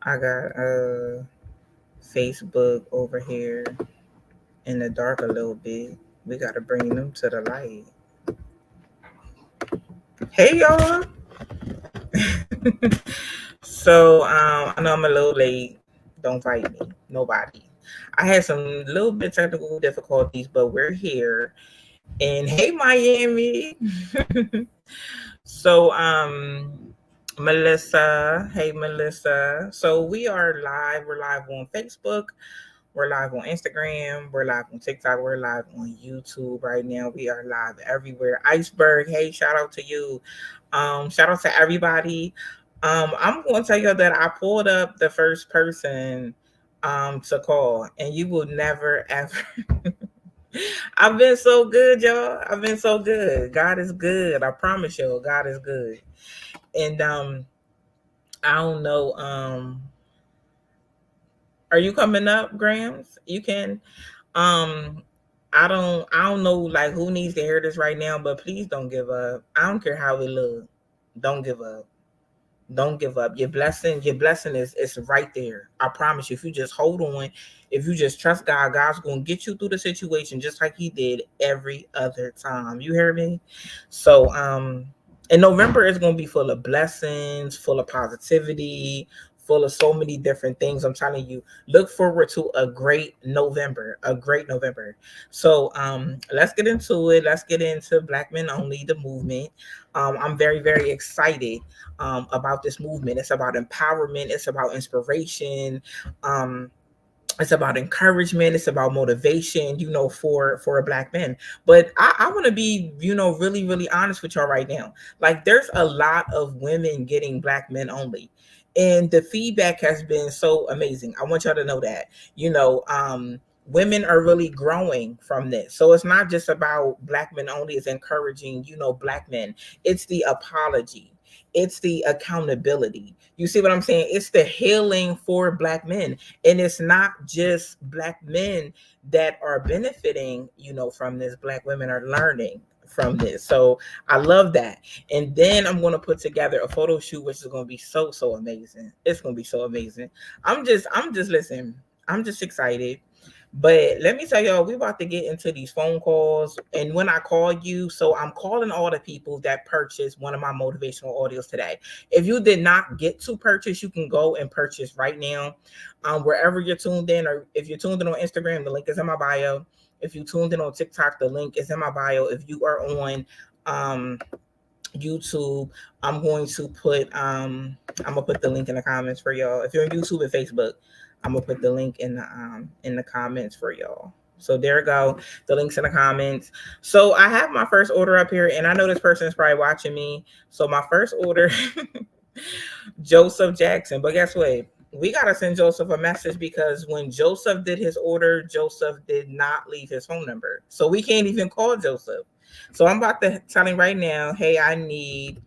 I got Facebook over here in the dark a little bit. We gotta bring them to the light. Hey y'all. So I know I'm a little late. Don't fight me. Nobody. I had some little bit technical difficulties, but we're here. And hey Miami. So Melissa. Hey Melissa. So we are live. We're live on Facebook. We're live on Instagram. We're live on TikTok. We're live on YouTube right now. We are live everywhere. Iceberg, hey, shout out to you. Shout out to everybody. I'm going to tell you that I pulled up the first person to call, and you will never ever. I've been so good, y'all. I've been so good. God is good. I promise you, God is good. And I don't know. Are you coming up, Grams? You can. Um, I don't know like who needs to hear this right now, but please don't give up. I don't care how it look. Don't give up. Don't give up. Your blessing is right there. I promise you. If you just hold on, if you just trust God, God's gonna get you through the situation just like He did every other time. You hear me? So and November is gonna be full of blessings, full of positivity, full of so many different things. I'm telling you, look forward to a great November. A great November. So let's get into it. Let's get into Black Men Only, the movement. I'm very, very excited about this movement. It's about empowerment. It's about inspiration. Um, it's about encouragement. It's about motivation. For a black man. But I want to be, really, really honest with y'all right now. Like, there's a lot of women getting black men only. And the feedback has been so amazing. I want y'all to know that. Women are really growing from this. So it's not just about black men only, it's encouraging, black men. It's the apology, it's the accountability. You see what I'm saying? It's the healing for black men. And it's not just black men that are benefiting, from this. Black women are learning from this. So I love that. And then I'm going to put together a photo shoot, which is going to be so amazing. It's going to be so amazing. I'm just listen. I'm just excited. But let me tell y'all, we about to get into these phone calls. And when I call you, so I'm calling all the people that purchased one of my motivational audios today. If you did not get to purchase, you can go and purchase right now. Wherever you're tuned in, or if you're tuned in on Instagram, the link is in my bio. If you tuned in on TikTok, the link is in my bio. If you are on um YouTube, I'm gonna put the link in the comments for y'all. If you're on YouTube and Facebook, I'm gonna put the link in the comments for y'all. So there we go. The links in the comments. So I have my first order up here, and I know this person is probably watching me. So my first order, Joseph Jackson. But guess what? We gotta send Joseph a message because when Joseph did his order, Joseph did not leave his phone number. So we can't even call Joseph. So I'm about to tell him right now, hey, I need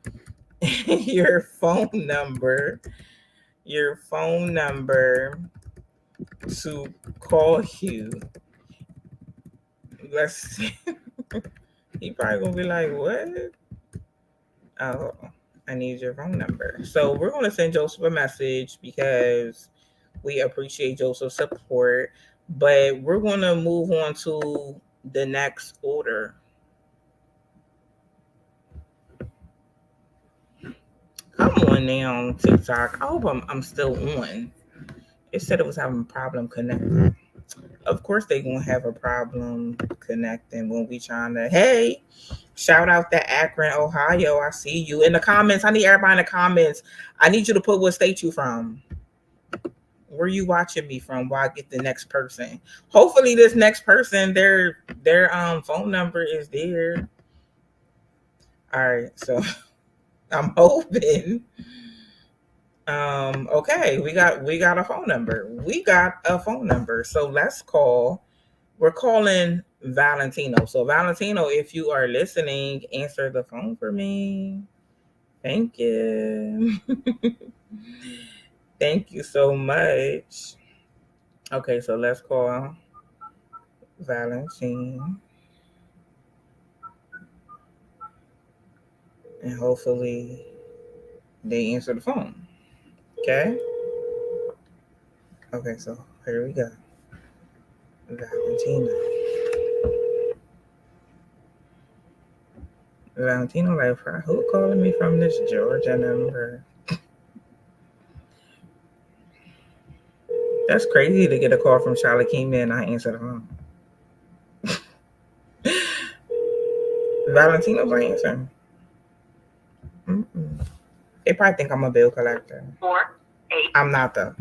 your phone number, your phone number to call you. Let's see. He probably gonna be like, what? Oh, I need your phone number. So we're gonna send Joseph a message because we appreciate Joseph's support. But we're gonna move on to the next order. Come on now, TikTok. I hope I'm still on. It said it was having a problem connecting. Of course they gonna have a problem connecting when we trying to, hey, shout out to Akron, Ohio. I see you in the comments. I need everybody in the comments. I need you to put what state you from. Where you watching me from while I get the next person. Hopefully this next person, their phone number is there. All right, so I'm hoping. Okay, we got a phone number. We got a phone number. So let's call. We're calling Valentino. So Valentino, if you are listening, answer the phone for me. Thank you. Thank you so much. Okay, so let's call Valentine and hopefully they answer the phone. Okay. Okay, so here we go. Valentina. Valentina, like, who calling me from this Georgia number? That's crazy to get a call from Charlotte Keenan and I answer the phone. Valentino's not answering. Mm-mm. They probably think I'm a bill collector. 4, 8. I'm not though.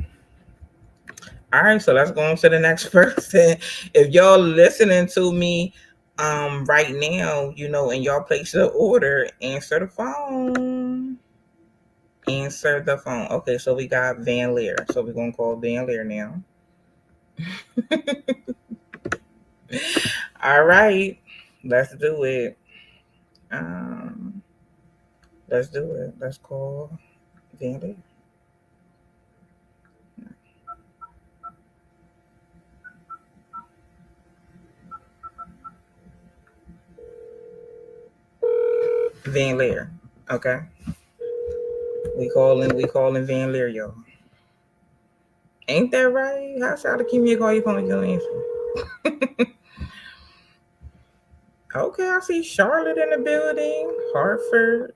All right, so let's go on to the next person. If y'all listening to me right now, and y'all place the order, answer the phone. Answer the phone. Okay, so we got Van Leer. So we're gonna call Van Leer now. All right, let's do it. Let's do it. Let's call Van Leer. Van Leer. Okay. We calling Van Leer, y'all. Ain't that right? How should I keep me a call your phone you don't answer? Okay, I see Charlotte in the building. Hartford.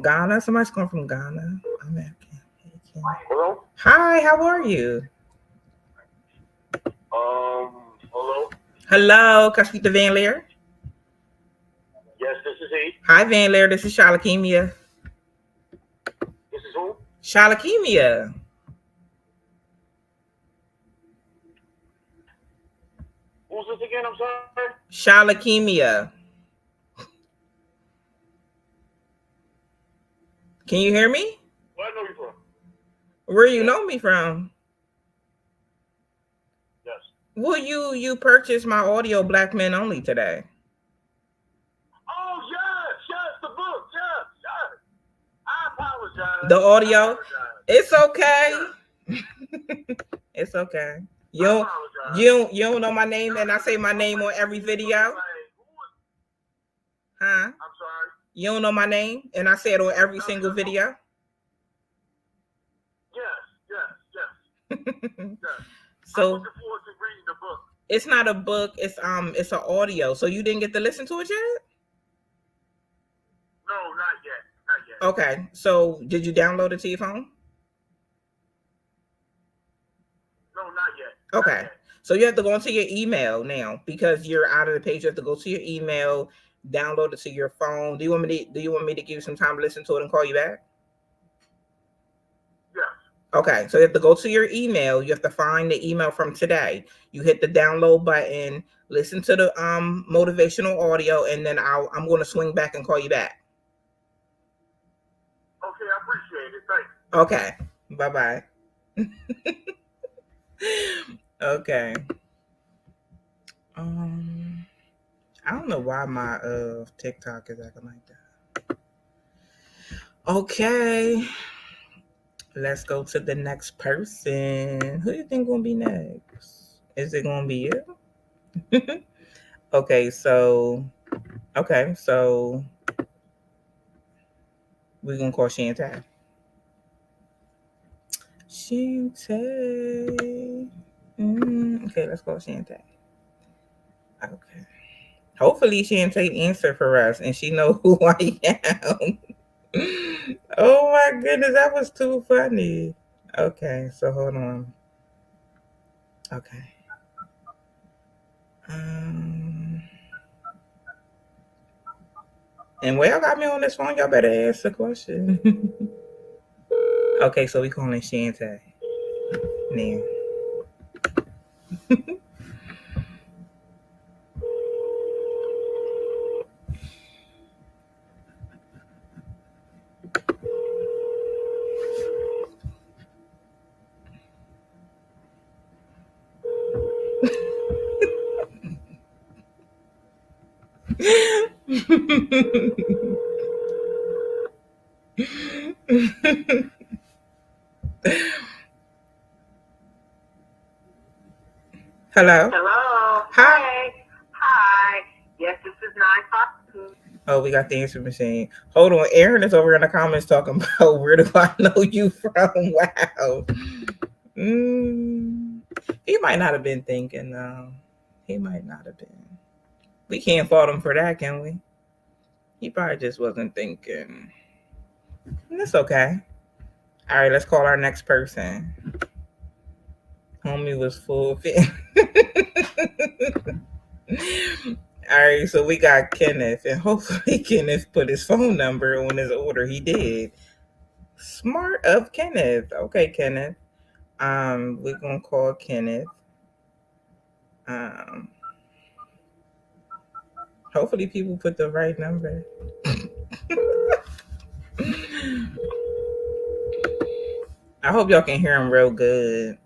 Ghana. Somebody's coming from Ghana. American. Hello? Hi, how are you? Hello? Hello, can I speak to Van Leer? Yes, this is he. Hi, Van Leer. This is Shalakemia. This is who? Shalakemia. Who's this again? I'm sorry? Shalakemia. Can you hear me? Where I know you from? Where you know me from? Yes. Well, you purchased my audio Black Men Only today. Oh, yes, the book, yes. I apologize. The audio? It's okay. Yeah. It's okay. You don't know my name, and I say my name on every video? Huh? I'm sorry? You don't know my name, and I say it on every single video? Yes. So I'm looking forward to reading the book. It's not a book, it's an audio. So you didn't get to listen to it yet? No, not yet. Okay. So did you download it to your phone? No, not yet. Okay. Not yet. So you have to go into your email now because you're out of the page. You have to go to your email, download it to your phone. Do you want me to give you some time to listen to it and call you back? Yeah. Okay. So you have to go to your email. You have to find the email from today. You hit the download button, listen to the motivational audio, and then I'm going to swing back and call you back. Okay, I appreciate it. Thanks. Okay. Bye-bye. Okay. I don't know why my TikTok is acting like that. Okay. Let's go to the next person. Who do you think gonna be next? Is it gonna be you? Okay, so we're gonna call Shantae. Okay, let's call Shantae. Okay. Hopefully Shantae answer for us and she know who I am. Oh my goodness, that was too funny. Okay, so hold on. Okay. And while y'all got me on this phone, y'all better ask the question. Okay, so we calling Shantae now. Hello. Hi. Yes, this is 952. Oh, we got the answer machine. Hold on. Aaron is over in the comments talking about where do I know you from? Wow. He might not have been thinking, though. He might not have been. We can't fault him for that, can we? He probably just wasn't thinking. It's okay. All right, let's call our next person. Homie was full fit. All right, so we got Kenneth, and hopefully Kenneth put his phone number on his order. He did. Smart of Kenneth. Okay, Kenneth. We're gonna call Kenneth. Hopefully people put the right number. I hope y'all can hear him real good.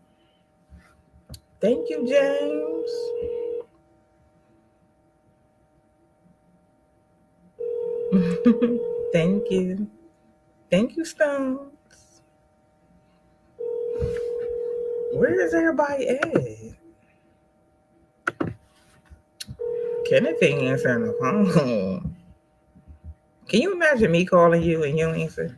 Thank you, James. Thank you. Thank you, Stones. Where is everybody at? Kenneth ain't answering the phone. Can you imagine me calling you and you don't answer?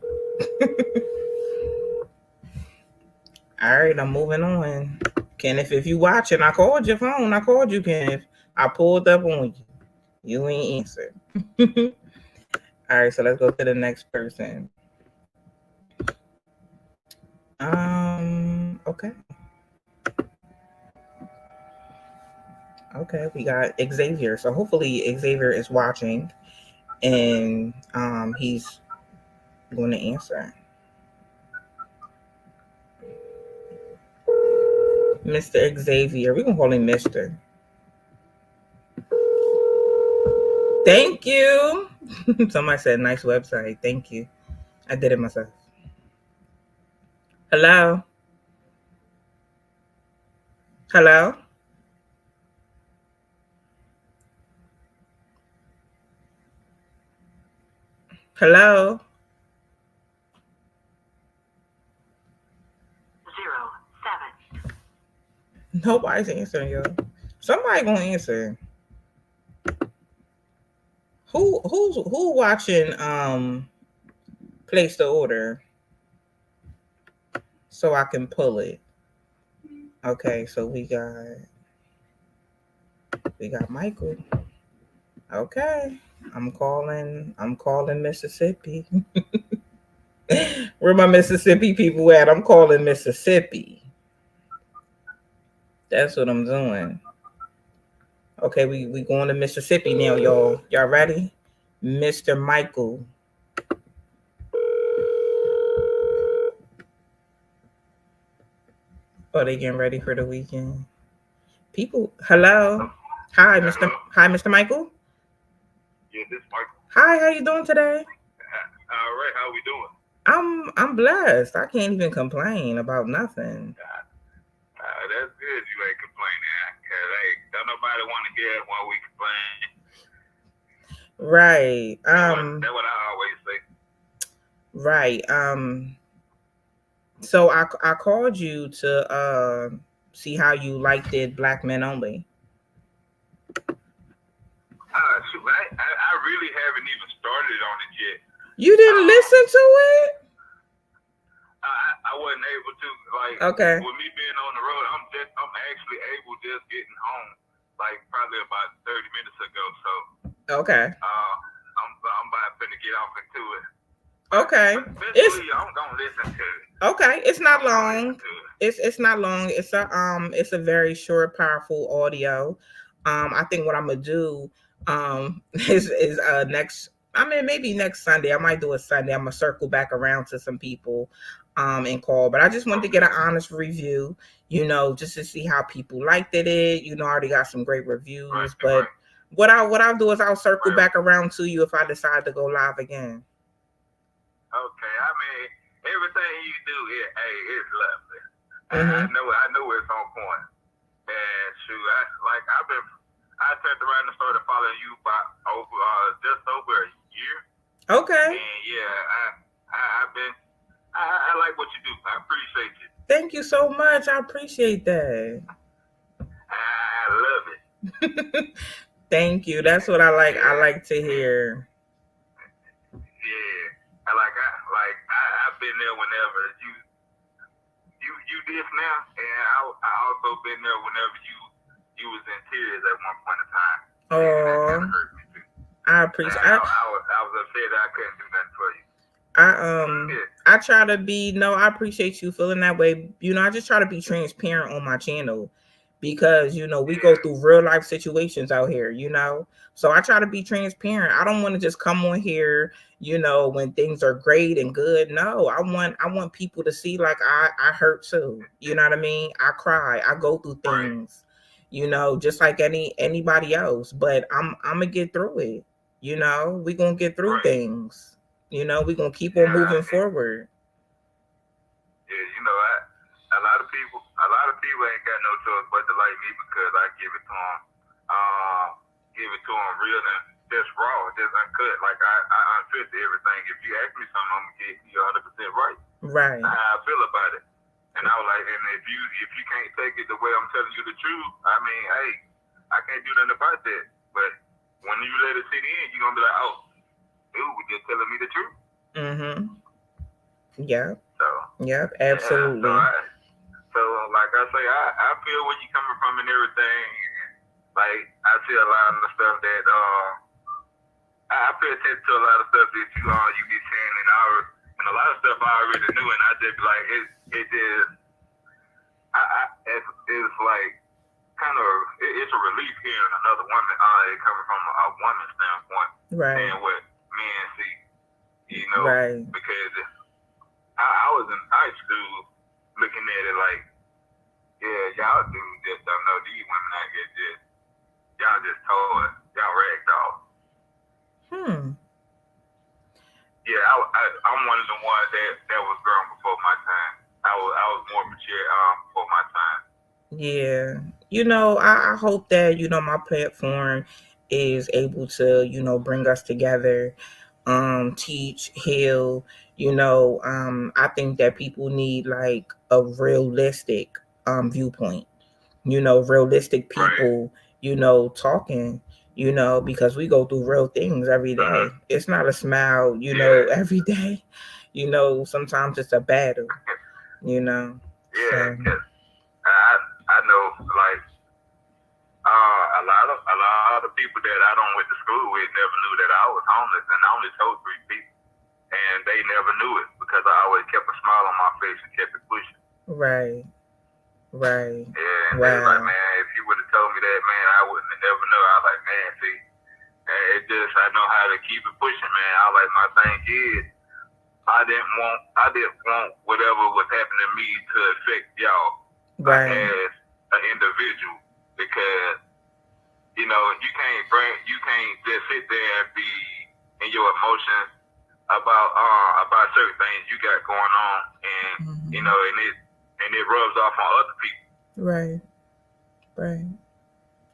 All right, I'm moving on. Kenneth, if you watching, I called your phone. I called you, Kenneth. I pulled up on you. You ain't answered. All right, so let's go to the next person. Okay. Okay, we got Xavier. So hopefully Xavier is watching and he's going to answer. Mr. Xavier. We're going to call him Mr. Thank you. Somebody said nice website. Thank you. I did it myself. Hello? Hello? Hello? 07. Nobody's answering, yo. Somebody gonna answer. Who watching place the order so I can pull it? Okay, so we got Michael. Okay. I'm calling Mississippi. Where my Mississippi people at? I'm calling Mississippi. That's what I'm doing. Okay, we going to Mississippi now, y'all. Y'all ready? Mr. Michael. Oh, they getting ready for the weekend. People, hello. Hi, Mr. Michael. Yeah, this Michael. Hi, how you doing today? All right, how we doing? I'm blessed. I can't even complain about nothing. That's good. You ain't complaining, cause don't nobody want to hear when we complain. Right. That's what I always say. Right. So I called you to see how you liked it, Black Men Only. Shoot, I really haven't even started on it yet. You didn't listen to it? I wasn't able to. Like, okay. With me being on the road, I'm actually able just getting home, like probably about 30 minutes ago. So. Okay. I'm about to get off into it. Okay. I'm gonna listen to it. Okay, it's not long. It's not long. It's a very short, powerful audio. I think what I'm gonna do is maybe next Sunday. I might do a Sunday. I'm gonna circle back around to some people and call. But I just wanted to get an honest review, just to see how people liked it. I already got some great reviews, but what I'll do is I'll circle back around to you if I decide to go live again. Okay, I mean, everything you do, it's lovely. Mm-hmm. I know it's on point. And shoot, I turned around and started following you just over a year. Okay. And yeah, I like what you do. I appreciate you. Thank you so much. I appreciate that. I love it. Thank you. That's what I like. I like to hear. Yeah, I've been there whenever you this now, and I also been there whenever you was in tears at one point in time. Oh, that kind of hurt me too. I appreciate. I was upset that I couldn't do nothing for you. I try to be. No, I appreciate you feeling that way. I just try to be transparent on my channel because we go through real life situations out here. So I try to be transparent. I don't want to just come on here, when things are great and good. No, I want people to see like I hurt too. You know what I mean? I cry. I go through things. Just like anybody else. But I'm gonna get through it. We gonna get through things. We gonna keep on moving forward. Yeah, a lot of people ain't got no choice but to like me because I give it to them real and just raw, just uncut. Like I unfilter everything. If you ask me something, I'm gonna give you 100% right. Right. How I feel about it. And I was like, and if you can't take it the way I'm telling you the truth, I mean, hey, I can't do nothing about that. But when you let it sit in, you're gonna be like, oh, dude, was just telling me the truth. Mm-hmm. Yeah. So. Yep. Absolutely. Yeah, so like I say, I feel where you coming from and everything. Like I see a lot of the stuff that I pay attention to a lot of stuff that you be saying and a lot of stuff I already knew, and I just be like it's like kind of it's a relief hearing another woman coming from a woman's standpoint, right? And what men see, right? Because I was in high school looking at it like, yeah, y'all dudes just don't know these women out here y'all just told y'all ragdoll. Yeah, I'm one of the ones that was grown before my time. I was more mature before my time. Yeah. I hope that, my platform is able to, bring us together, teach, heal, I think that people need like a realistic viewpoint, realistic people, talking, because we go through real things every day. It's not a smile, every day. Sometimes it's a battle, Yeah, because I know, like, a lot of people that I don't went to school with never knew that I was homeless, and I only told 3 people, and they never knew it because I always kept a smile on my face and kept it pushing. Right. Yeah, and they was like, man, if you would have told me that, man, I wouldn't have never known. I was like, man, see, I know how to keep it pushing, man. I was like, my thing is, I didn't want whatever was happening to me to affect y'all as an individual, because you can't just sit there and be in your emotions about certain things you got going on, and and it rubs off on other people. Right.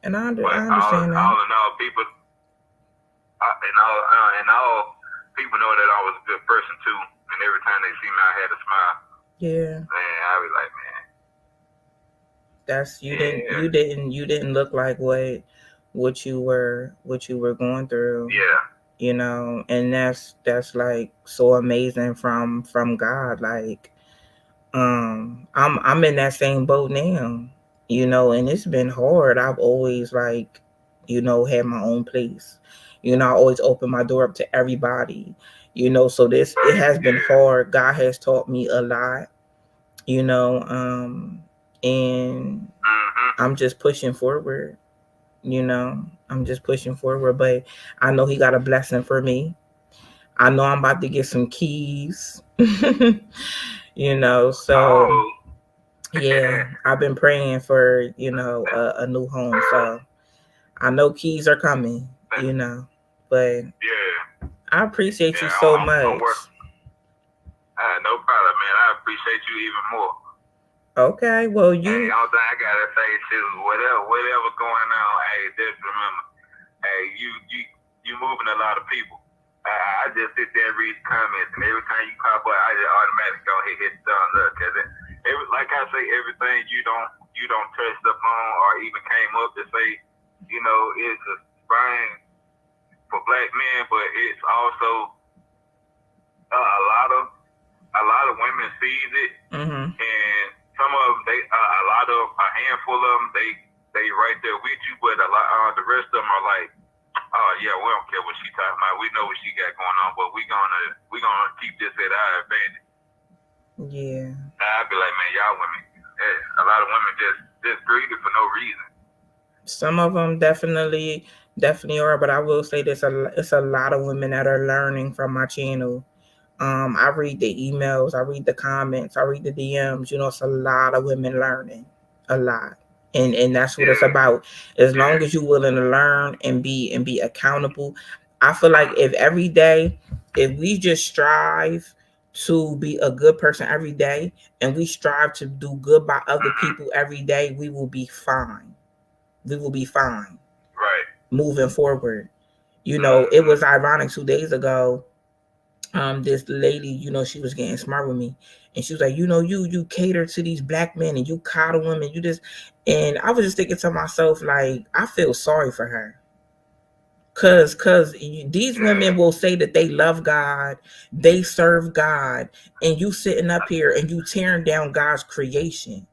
And I understand that. All in all, people, people know that I was a good person too, and every time they see me, I had a smile. Yeah. Man, I was like, man. That's you didn't look like what you were going through. Yeah. And that's like so amazing from God. Like, I'm in that same boat now, and it's been hard. I've always like, had my own place. I always open my door up to everybody, so it has been hard. God has taught me a lot, and I'm just pushing forward, but I know he got a blessing for me. I know I'm about to get some keys, so yeah, I've been praying for, a new home. So I know keys are coming, but I appreciate you so much. No problem, man. I appreciate you even more. Okay, well, Hey, all thing I gotta say too, whatever going on, hey, just remember, hey, you moving a lot of people. I just sit there and read the comments, and every time you pop up, I just automatically go hit thumbs up, cause like I say, everything you don't touch up on or even came up to say, it's a spine for black men, but it's also a lot of women sees it, and some of out of a handful of them, they right there with you, but a lot, the rest of them are like, oh yeah, we don't care what she talking about. We know what she got going on, but we gonna keep this at our advantage. Yeah. I'd be like, man, y'all women, a lot of women just greedy for no reason. Some of them definitely are, but I will say it's a lot of women that are learning from my channel. I read the emails, I read the comments, I read the DMs. You know, it's a lot of women learning, a lot, and that's what it's about. As long as you're willing to learn and be accountable, I feel like if we just strive to be a good person every day, and we strive to do good by other people every day, we will be fine. We will be fine. Right. Moving forward. You know, it was ironic 2 days ago. This lady, you know, she was getting smart with me, and she was like, you know, you cater to these black men and you coddle them and you just, and I was just thinking to myself, like, I feel sorry for her. Cause these women will say that they love God, they serve God, and you sitting up here and you tearing down God's creation.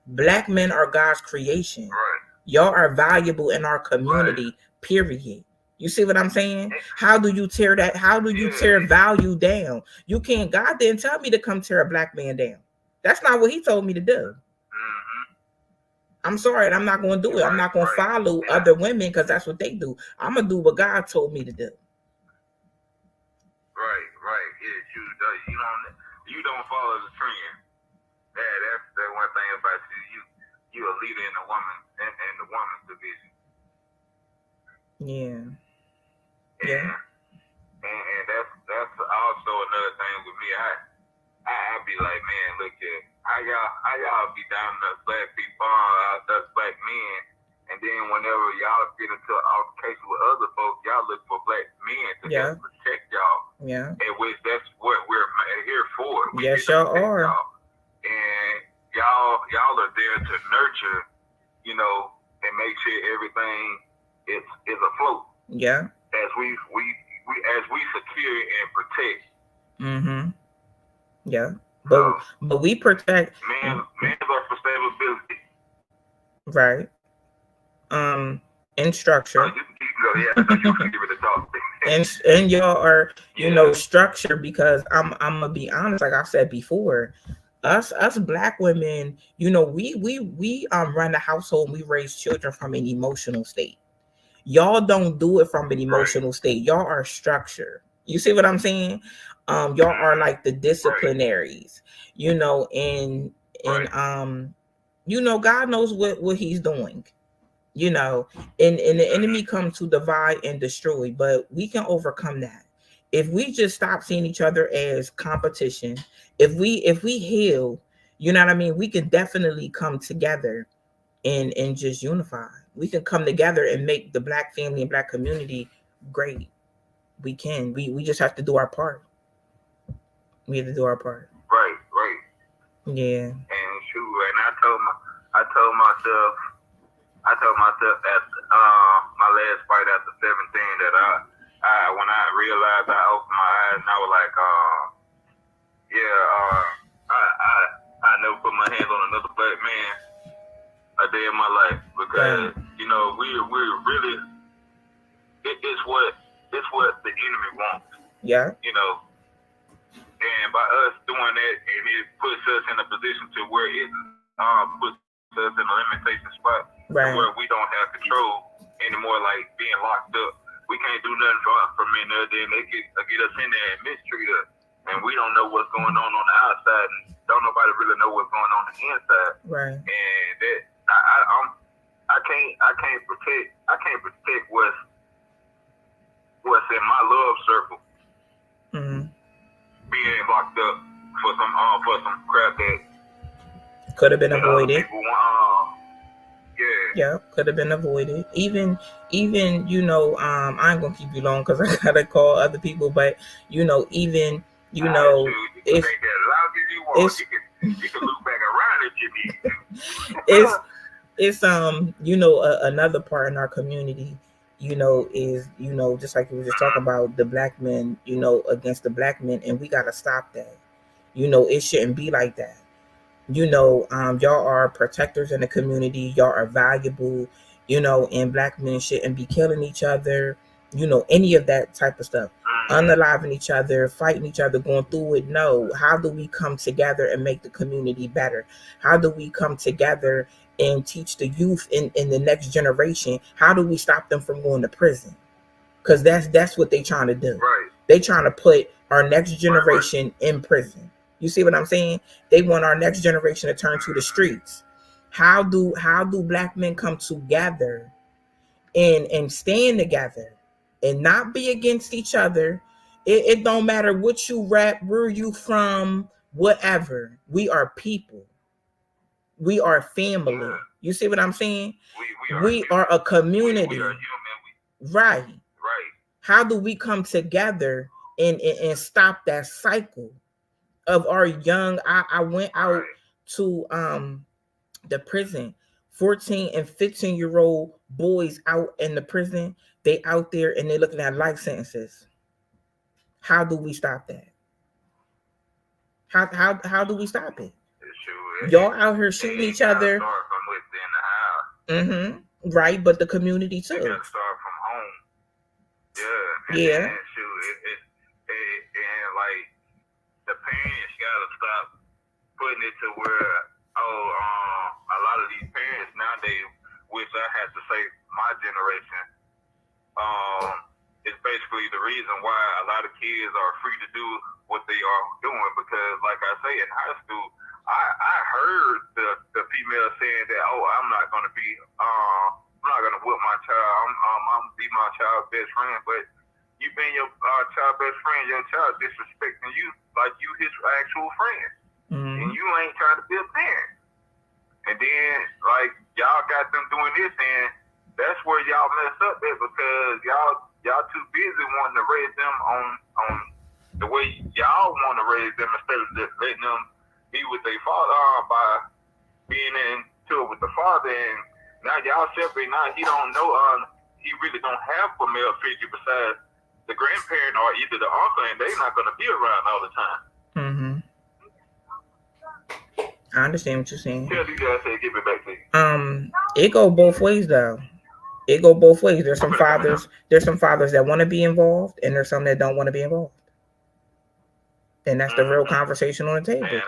Black men are God's creation. Right. Y'all are valuable in our community, period. You see what I'm saying? How do you tear that? How do you tear value down? You can't. God didn't tell me to come tear a black man down. That's not what he told me to do. I'm sorry, I'm not going to do it. I'm not going to follow other women because that's what they do. I'm going to do what God told me to do. Right. Yeah, you don't follow the trend. That's one thing about you. You a leader in the woman's division. Yeah. And that's also another thing with me. I be like, man, look here, how y'all be down us black people, us black men, and then whenever y'all get into an altercation with other folks, y'all look for black men to help protect y'all. Yeah. And which that's what we're here for. Yes, y'all are. And y'all are there to nurture, you know, and make sure everything is afloat. Yeah. As we secure and protect. Mm-hmm. Yeah. But we protect men are for stability. Right. In structure. And y'all are, you know, structure, because I'm gonna be honest, like I said before, us black women, you know, we run the household, we raise children from an emotional state. Y'all don't do it from an emotional state. Y'all are structure. You see what I'm saying? Y'all are like the disciplinaries, you know, and you know, God knows what he's doing, you know, and the enemy comes to divide and destroy, but we can overcome that. If we just stop seeing each other as competition, if we heal, you know what I mean, we can definitely come together and just unify. We can come together and make the black family and black community great. We can. We just have to do our part. We have to do our part. Right. Yeah. And shoot, and I told myself after my last fight after 17 that I when I realized, I opened my eyes and I was like, I never put my hands on another black man a day in my life, because you know we're really it's what the enemy wants. Yeah. You know, and by us doing that, and it puts us in a position to where it puts us in a limitation spot, where we don't have control anymore, like being locked up. We can't do nothing for a minute, then they get us in there and mistreat us, and we don't know what's going on the outside, and don't nobody really know what's going on the inside. Right. And that I can't protect what's in my love circle. Mm-hmm. Being locked up for some crap that could have been avoided. Could have been avoided. Even you know, I ain't gonna keep you long because I gotta call other people. But you know, even you know, if you can loop back around if you need to. It's you know, another part in our community, you know, is, you know, just like we were just talking about the black men, you know, against the black men, and we gotta stop that. You know, it shouldn't be like that. Y'all are protectors in the community. Y'all are valuable, and black men shouldn't be killing each other, any of that type of stuff. Unaliving each other, fighting each other, going through it. No. How do we come together and make the community better? How do we come together and teach the youth in the next generation? How do we stop them from going to prison? Because that's what they trying to do. Right. They trying to put our next generation in prison. You see what I'm saying? They want our next generation to turn to the streets. How do black men come together and stand together and not be against each other? It don't matter what you rap, where you from, whatever. We are people. We are family. Yeah. You see what I'm saying? We are a community. We are human. Right. Right. How do we come together and stop that cycle of our young? I went out to the prison. 14 and 15-year-old boys out in the prison. They out there and they looking at life sentences. How do we stop that? How do we stop it? Y'all out here shooting each other. Start from within the house. Right, but the community too. You gotta start from home. Yeah. Yeah. And like the parents gotta stop putting it to where a lot of these parents nowadays, which I have to say my generation, is basically the reason why a lot of kids are free to do what they are doing, because like I say, in high school I heard the female saying that, I'm not gonna whip my child, I'm gonna be my child's best friend, but you being your child's best friend, your child disrespecting you like you his actual friend. And you ain't trying to be a parent. And then, like, y'all got them doing this, and that's where y'all mess up at, because y'all too busy wanting to raise them on the way y'all want to raise them, instead of just letting them be with their father by being into it with the father. And now y'all separate. Now he don't know. He really don't have a male figure besides the grandparent or either the uncle, and they not gonna be around all the time. I understand what you're saying. Tell these guys, say, give it back to you. It go both ways though. It go both ways. There's some fathers that want to be involved, and there's some that don't want to be involved. And that's the real conversation on the table. And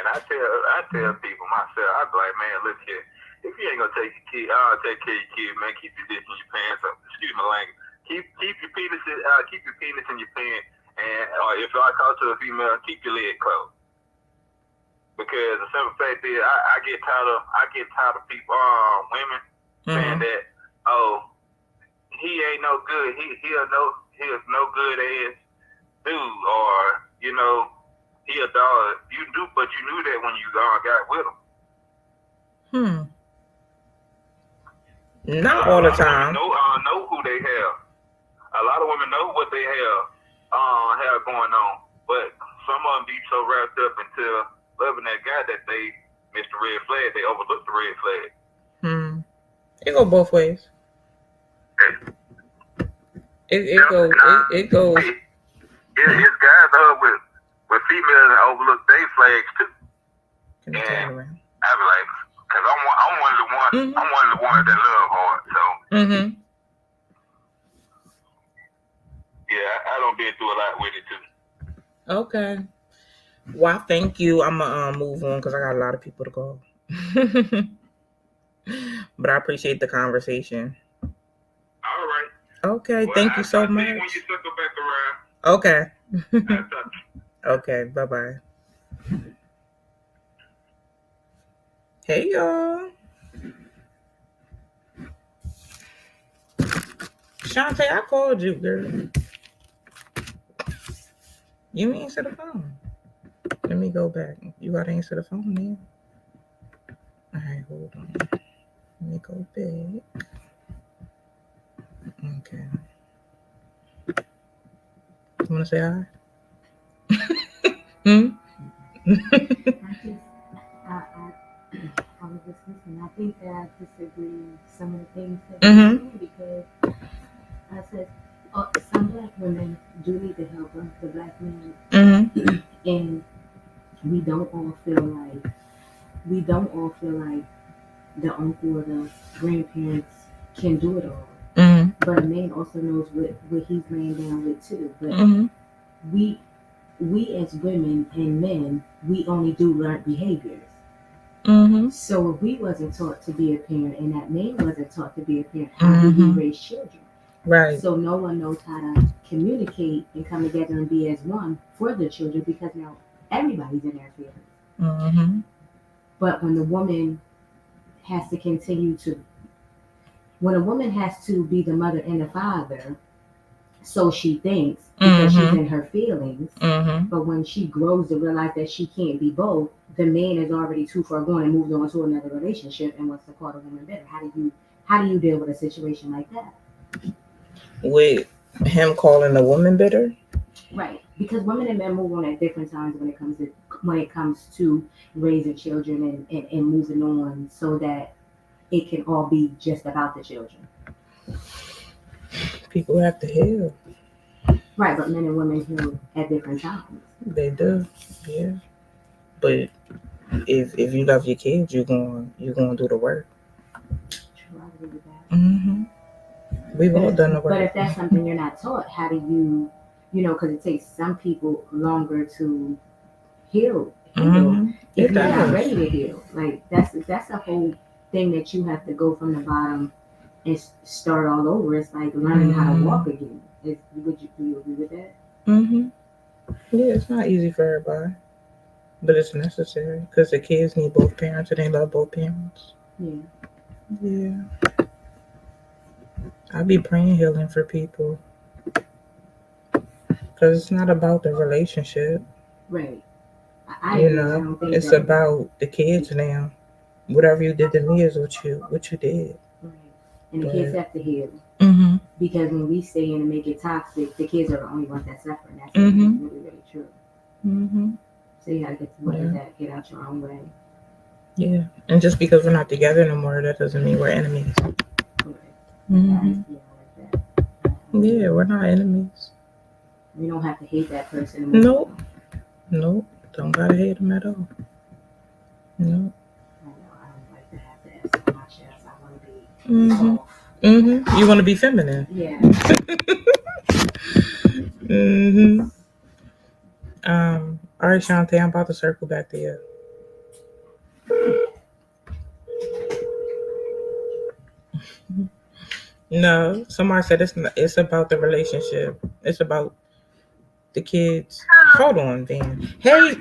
I tell people myself, I be like, man, look here. If you ain't gonna take your kid, take care of your kid, man. Keep your dick in your pants. Excuse my language. Keep your penis in your pants. And if I talk to a female, keep your leg closed. Because the simple fact is, I get tired of people, women saying that, he ain't no good. He is no good ass dude, or he a dog. You do, but you knew that when you got with him. Not all the time. Know who they have. A lot of women know what they have going on, but some of them be so wrapped up into loving that guy that they missed the red flag. They overlooked the red flag. It go both ways. It goes. It's guys with females that overlook their flags too. Can you turn around? I be like, cause I'm one of the ones. I'm one of the ones that love hard. So. Yeah, I don't been through a lot with it too. Okay. Well, thank you. I'm gonna move on because I got a lot of people to call. But I appreciate the conversation. All right. Okay. Well, thank you so much. When you circle back around. Okay. Okay. Bye-bye. Hey, y'all. Shantae, I called you, girl. You ain't answer the phone. Let me go back. You gotta answer the phone, man. All right, hold on. Let me go back. Okay. You wanna say hi? I was just listening. I think that I disagree with some of the things that you do, because I said some black women do need the help of the black men. And we don't all feel like the uncle or the grandparents can do it all. Mm-hmm. But a man also knows what he's laying down with too. But Mm-hmm. we as women and men, we only do learned behaviors. Mm-hmm. So if we wasn't taught to be a parent and that man wasn't taught to be a parent, how do we raise children? Right. So no one knows how to communicate and come together and be as one for the children because now everybody's in their feelings. Mm-hmm. But when a woman has to be the mother and the father, so she thinks because she's in her feelings. Mm-hmm. But when she grows to realize that she can't be both, the man is already too far gone and moved on to another relationship and wants to call the woman bitter. How do you deal with a situation like that? With him calling the woman bitter? Right, because women and men move on at different times when it comes to raising children and moving on, so that it can all be just about the children. People have to heal. Right, but men and women heal at different times. They do, yeah. But if you love your kids, you're gonna do the work. True, I agree with that. Mm-hmm. We've all done the work. But if that's something you're not taught, how do you because it takes some people longer to heal. Mm-hmm. If you're not ready to heal, like that's a whole thing that you have to go from the bottom and start all over. It's like learning how to walk again. Do you agree with that? Mm-hmm. Yeah, it's not easy for everybody, but it's necessary because the kids need both parents and they love both parents. Yeah. Yeah. I be praying healing for people because it's not about the relationship. Right. It's about the kids now. Whatever you did to me is what you did. Right. And the kids have to heal. Mm-hmm. Because when we stay in and make it toxic, the kids are the only ones that suffer. And that's really, really true. Mm-hmm. So you gotta get out your own way. Yeah. And just because we're not together no more, that doesn't mean we're enemies. Right. Mm-hmm. Yeah, we're not enemies. We don't have to hate that person. Nope. Don't gotta hate them at all. Nope. I don't like to have that on my chest. I want to be soft. Mm-hmm. You want to be feminine. Yeah. Mm-hmm. All right, Shantae, I'm about to circle back to you. No, somebody said it's about the relationship. It's about the kids. Hold on, Van. Hey.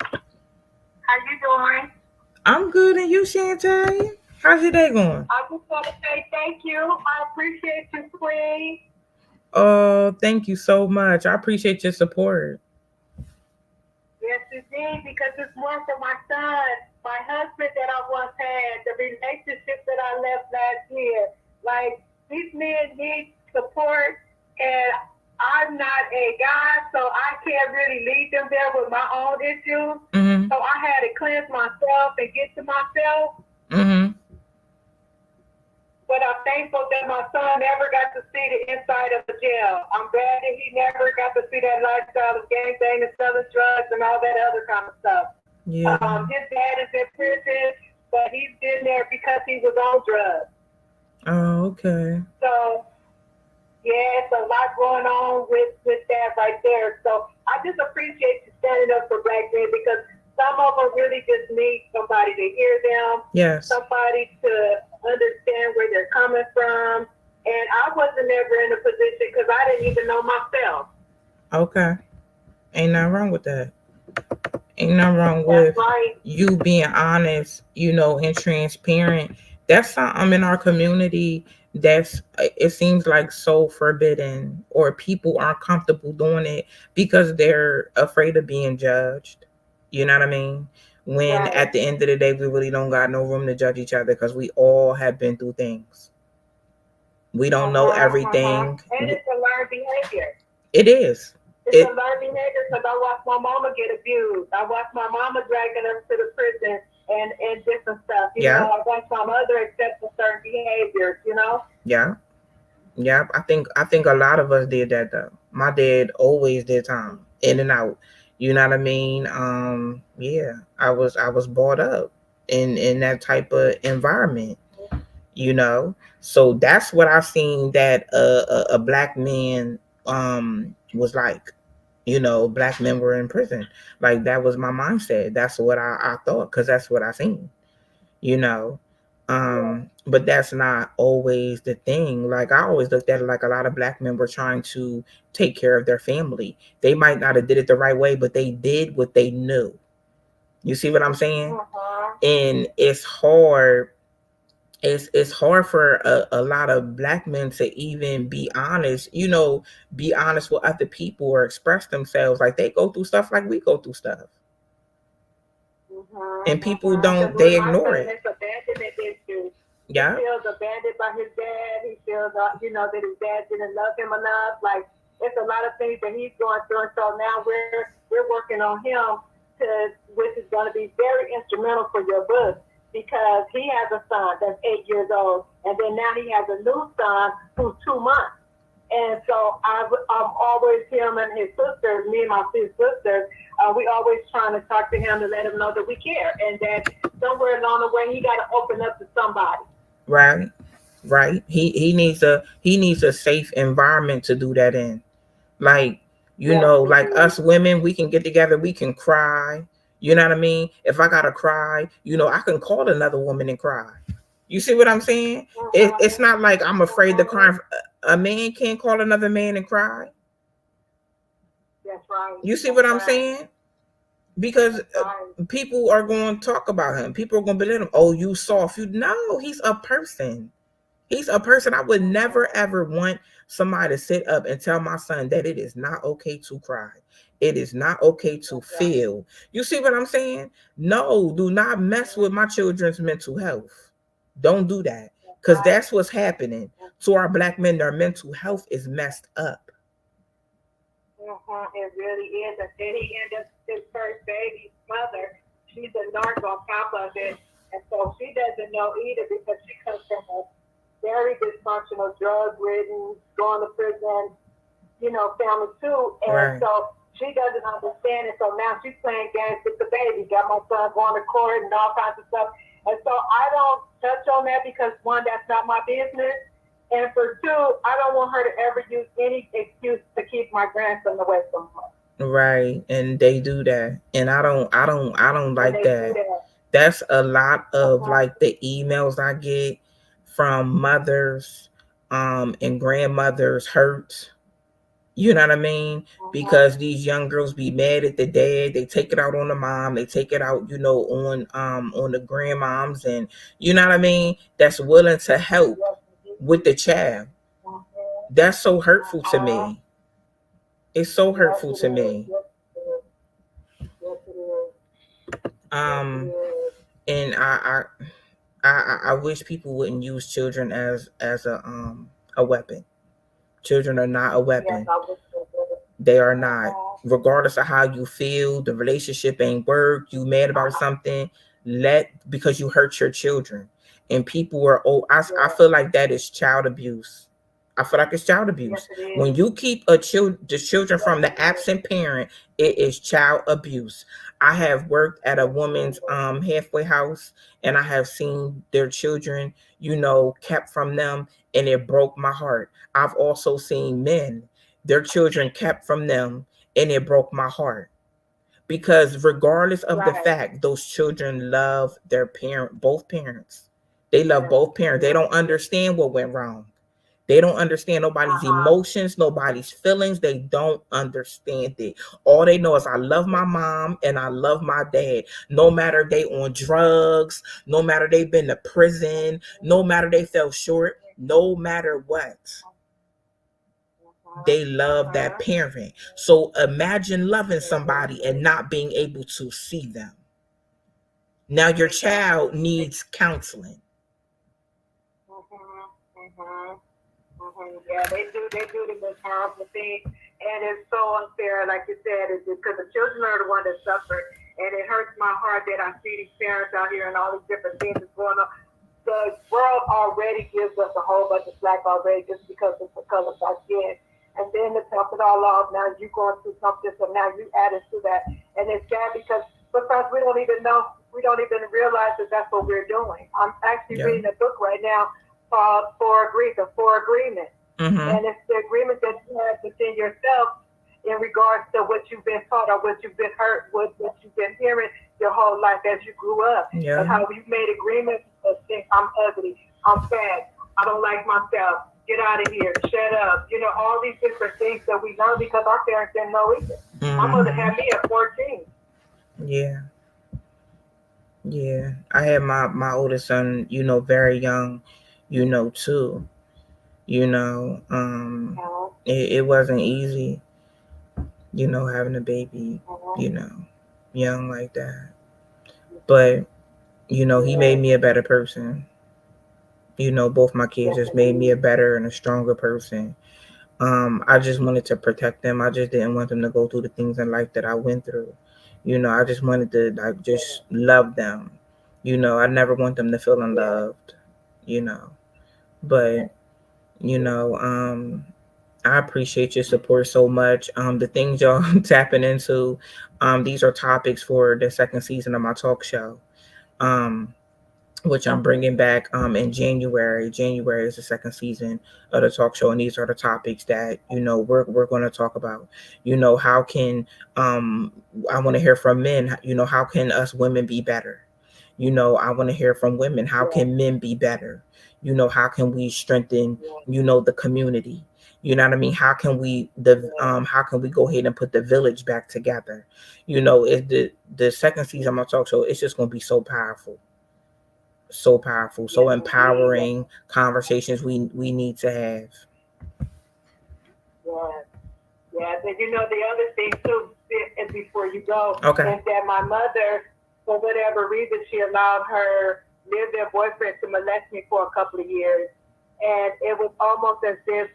How you doing? I'm good, and you, Shantae? How's your day going? I just want to say thank you. I appreciate you, Queen. Oh, thank you so much. I appreciate your support. Yes, indeed, because it's one for my son, my husband that I once had, the relationship that I left last year. Like, these men need support, and I'm not a guy, so I can't really lead them there with my own issues. Mm-hmm. So I had to cleanse myself and get to myself. Mm-hmm. But I'm thankful that my son never got to see the inside of the jail. I'm glad that he never got to see that lifestyle of gangbang and selling drugs and all that other kind of stuff. Yeah. His dad is in prison, but he's been there because he was on drugs. Oh, okay. So, yeah, it's a lot going on with that right there. So I just appreciate you standing up for black men, because some of them really just need somebody to hear them. Yes. Somebody to understand where they're coming from. And I wasn't ever in a position because I didn't even know myself. Okay. Ain't nothing wrong with that. Ain't nothing wrong with you being honest, and transparent. That's something in our community it seems like so forbidden, or people aren't comfortable doing it because they're afraid of being judged. You know what I mean? When at the end of the day, we really don't got no room to judge each other because we all have been through things. We don't know everything. And it's a learned behavior. It is. It's a learned behavior because I watched my mama get abused. I watched my mama dragging us to the prison and different stuff. I watched my mother accept certain behaviors, Yeah. Yeah. I think a lot of us did that though. My dad always did time in and out. You know what I mean? Yeah, I was brought up in that type of environment, you know. So that's what I've seen that a black man was like. You know, black men were in prison. Like that was my mindset. That's what I thought because that's what I seen. You know, but that's not always the thing. Like I always looked at it like a lot of black men were trying to take care of their family. They might not have did it the right way, but they did what they knew. You see what I'm saying? And it's hard for a lot of black men to even be honest, you know, be honest with other people or express themselves. Like they go through stuff like we go through stuff. And people don't, they ignore it. It's abandonment issue. Yeah. He feels abandoned by his dad. He feels, that his dad didn't love him enough. Like it's a lot of things that he's going through. And so now we're working on him which is going to be very instrumental for your book because he has a son that's 8 years old, and then now he has a new son who's 2 months. And so I'm always him and his sisters, me and my two sisters. We always trying to talk to him to let him know that we care and that somewhere along the way he got to open up to somebody. Right. He needs a safe environment to do that in. Like you know, like us women, we can get together, we can cry. You know what I mean? If I gotta cry, you know, I can call another woman and cry. You see what I'm saying? It's not like I'm afraid to cry. A man can't call another man and cry. That's right. You see what I'm saying? Because people are going to talk about him. People are going to believe him. Oh, you soft. No, he's a person. He's a person. I would never ever want somebody to sit up and tell my son that it is not okay to cry. It is not okay to feel. You see what I'm saying? No, do not mess with my children's mental health. Don't do that. Because that's what's happening to our black men. Their mental health is messed up. It really is. And then he ended up his first baby's mother. She's a narc on top of it. And so she doesn't know either because she comes from a very dysfunctional, drug-ridden, going to prison, family too. And so she doesn't understand it. So now she's playing games with the baby. Got my son going to court and all kinds of stuff. And so I don't touch on that because one, that's not my business. And for two, I don't want her to ever use any excuse to keep my grandson away from her. Right. And they do that. And I don't like that. That's a lot of like the emails I get from mothers and grandmothers hurt. You know what I mean? Because these young girls be mad at the dad. They take it out on the mom. They take it out, on the grandmoms, and you know what I mean? That's willing to help with the child. That's so hurtful to me. It's so hurtful to me. And I wish people wouldn't use children as a weapon. Children are not a weapon. They are not. Regardless of how you feel, the relationship ain't worked, you mad about something, because you hurt your children. And people are I feel like that is child abuse. I feel like it's child abuse. When you keep the children from the absent parent, it is child abuse. I have worked at a woman's halfway house, and I have seen their children, kept from them, and it broke my heart. I've also seen men, their children kept from them, and it broke my heart. Because regardless of the fact, those children love their both parents. They love both parents. They don't understand what went wrong. They don't understand nobody's emotions, nobody's feelings. They don't understand it. All they know is I love my mom and I love my dad. No matter they on drugs, no matter they've been to prison, no matter they fell short, no matter what. They love that parent. So imagine loving somebody and not being able to see them. Now your child needs counseling. Yeah, they do the most horrible thing, and it's so unfair. Like you said, it's because the children are the ones that suffer, and it hurts my heart that I see these parents out here and all these different things that's going on. The world already gives us a whole bunch of slack already just because of the color of our skin. And then to top it all off, now you going through something, so now you added to that. And it's sad because sometimes we don't even know, we don't even realize that that's what we're doing. I'm actually Yeah. reading a book right now called For Agreement. Mm-hmm. And it's the agreement that you have within yourself in regards to what you've been taught or what you've been hurt, what you've been hearing your whole life as you grew up. And Yeah. how you made agreements of think I'm ugly, I'm fat, I don't like myself, get out of here, shut up. You know, all these different things that we learn because our parents didn't know either. My mother Mm-hmm. had me at 14. Yeah. Yeah. I had my oldest son, very young, too. You know, it wasn't easy, having a baby, you know, young like that. But, he made me a better person. Both my kids just made me a better and a stronger person. I just wanted to protect them. I just didn't want them to go through the things in life that I went through. I just wanted to like just love them. I never want them to feel unloved, you know. But, you know, um I appreciate your support so much. The things y'all tapping into, these are topics for the second season of my talk show. Um which I'm bringing back in January. January is the second season of the talk show, and these are the topics that we're going to talk about. How can I want to hear from men? How can us women be better? I want to hear from women. How can men be better? How can we strengthen the community? You know what I mean? How can we go ahead and put the village back together? It the second season of my talk show. It's just going to be so powerful, so empowering conversations we need to have. Yes. Yes. And you know, the other thing too, and before you go, Okay. is that my mother, for whatever reason, she allowed her live-in boyfriend to molest me for a couple of years. And it was almost as if,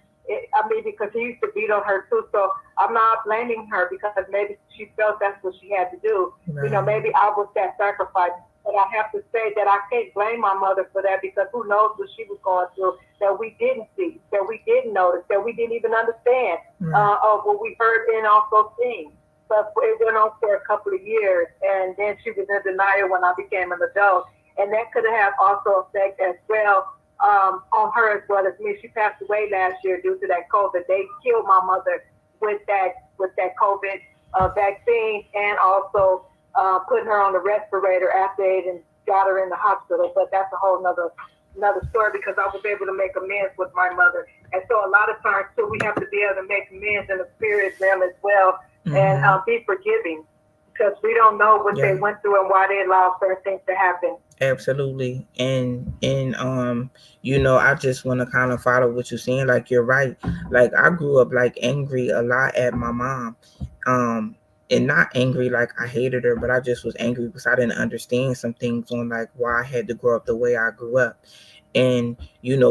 because he used to beat on her too. So I'm not blaming her because maybe she felt that's what she had to do. You know, maybe I was that sacrifice. But I have to say that I can't blame my mother for that because who knows what she was going through that we didn't see, that we didn't notice, that we didn't even understand, of what we heard and also seen. But it went on for a couple of years, and then she was in denial when I became an adult, and that could have also effect as well on her as well as me. She passed away last year due to that COVID. They killed my mother with that COVID vaccine, and also putting her on the respirator after they got her in the hospital. But that's a whole another story because I was able to make amends with my mother. And so a lot of times too, we have to be able to make amends in the spirit realm as well, and be forgiving because we don't know what they went through and why they allowed certain things to happen. Absolutely. And I just want to kind of follow what you're saying. Like, you're right. Like, I grew up like angry a lot at my mom. And not angry like I hated her, but I just was angry because I didn't understand some things on like why I had to grow up the way I grew up. And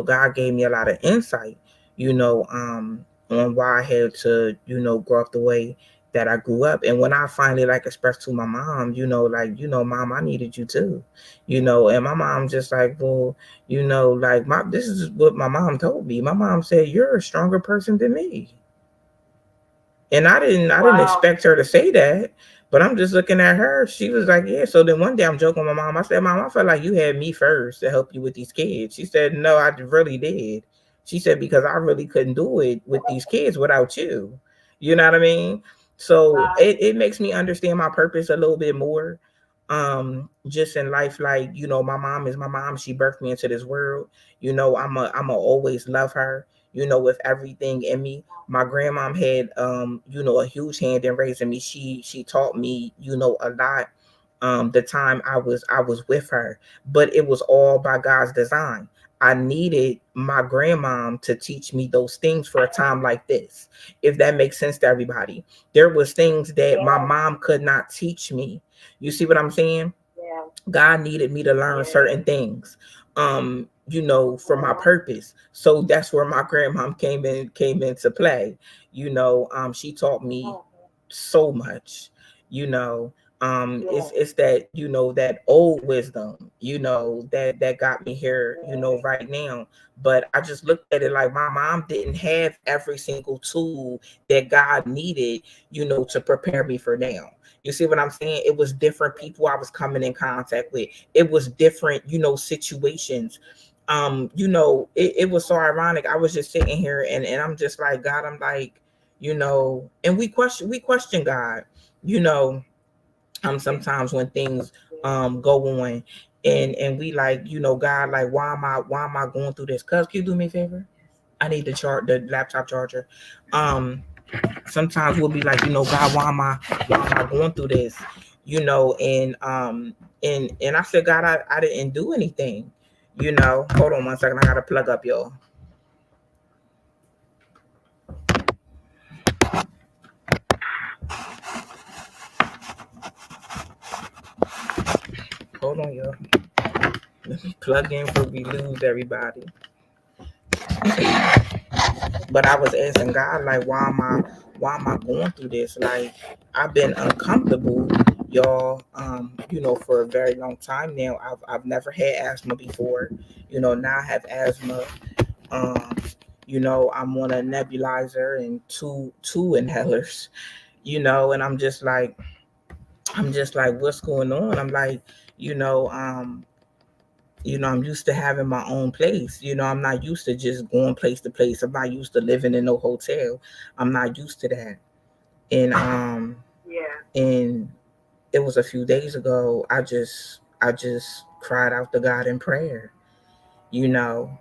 God gave me a lot of insight, on why I had to, grow up the way that I grew up. And when I finally like expressed to my mom, mom, I needed you too, and my mom just like, well, like this is what my mom told me. My mom said, you're a stronger person than me. And I didn't expect her to say that, but I'm just looking at her. She was like, yeah. So then one day I'm joking with my mom. I said, Mom, I felt like you had me first to help you with these kids. She said, no, I really did. She said, because I really couldn't do it with these kids without you. You know what I mean? So it makes me understand my purpose a little bit more. Just in life, like, my mom is my mom. She birthed me into this world. I'm a always love her, with everything in me. My grandmom had a huge hand in raising me. She taught me, a lot, the time I was with her, but it was all by God's design. I needed my grandmom to teach me those things for a time like this, if that makes sense to everybody. There was things that my mom could not teach me. You see what I'm saying? Yeah. God needed me to learn certain things, for my purpose. So that's where my grandmom came into play. She taught me so much, you know. It's that, you know, that old wisdom, you know, that got me here, you know, right now. But I just looked at it like my mom didn't have every single tool that God needed, you know, to prepare me for now. You see what I'm saying? It was different people I was coming in contact with. It was different, you know, situations. You know, it was so ironic. I was just sitting here and I'm just like, God, I'm like, you know, and we question God, you know, sometimes when things go on, and we like, you know, God, like, why am I going through this? Cuz, can you do me a favor? I need the laptop charger. um Sometimes we'll be like, you know, God, why am I going through this, you know? And I said, God, I didn't do anything, you know. Hold on 1 second, I gotta plug up, y'all. Hold on, y'all. Let me plug in for we lose everybody. But I was asking God, like, why am I going through this? Like, I've been uncomfortable, y'all, you know, for a very long time now. I've never had asthma before. You know, now I have asthma. Um, you know, I'm on a nebulizer and two inhalers, you know, and I'm just like, what's going on? I'm like, you know, I'm used to having my own place. You know, I'm not used to just going place to place. I'm not used to living in no hotel. I'm not used to that. And and it was a few days ago. I just cried out to God in prayer, you know.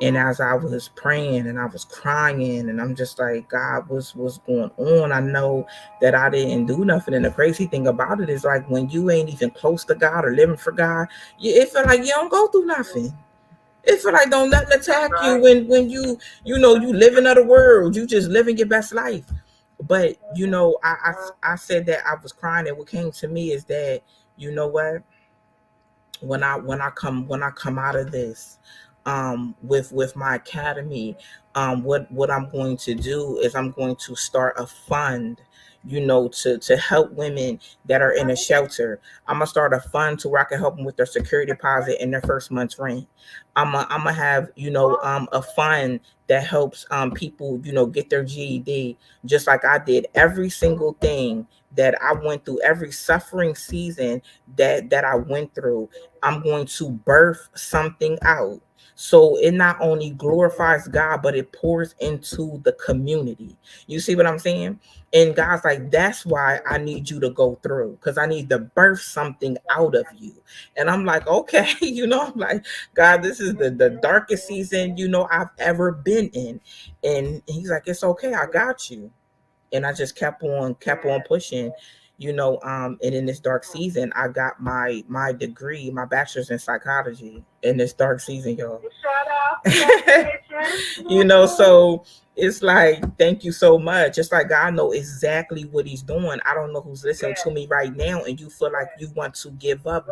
And as I was praying and I was crying, and I'm just like, God, what's going on? I know that I didn't do nothing. And the crazy thing about it is, like, when you ain't even close to God or living for God, it feel like you don't go through nothing. It feel like don't nothing attack you when you know you live in other world. You just living your best life. But you know, I said that I was crying, and what came to me is that, you know what, when I come out of this, with my academy, what I'm going to do is I'm going to start a fund, you know, to help women that are in a shelter. I'm gonna start a fund to where I can help them with their security deposit and their first month's rent. I'm gonna have, you know, a fund that helps people, you know, get their GED, just like I did. Every single thing that I went through, every suffering season that I went through, I'm going to birth something out. So it not only glorifies God, but it pours into the community. You see what I'm saying? And God's like, that's why I need you to go through, because I need to birth something out of you. And I'm like, okay, you know, I'm like, God, this is the darkest season, you know, I've ever been in. And he's like, it's okay, I got you. And I just kept on pushing, you know. And in this dark season, I got my degree, my bachelor's in psychology, in this dark season, y'all. Shout out. You know, so it's like, thank you so much. It's like God know exactly what he's doing. I don't know who's listening to me right now and you feel like you want to give up.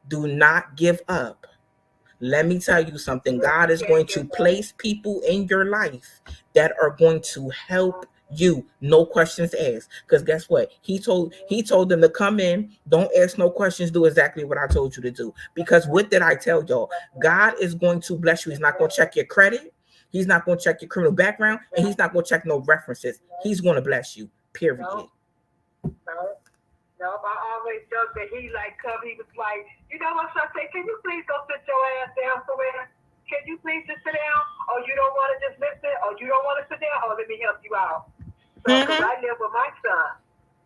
Do not give up. Let me tell you something. God is going to place people in your life that are going to help you. No questions asked. Because guess what? He told them to come in. Don't ask no questions. Do exactly what I told you to do. Because what did I tell y'all? God is going to bless you. He's not going to check your credit. He's not going to check your criminal background. And he's not going to check no references. He's going to bless you. Period. No, I always joke that he was like, you know what, Shantae, can you please go sit your ass down somewhere? Can you please just sit down? Or you don't want to just listen? Or you don't want to sit down? Or let me help you out. So, because I live with my son.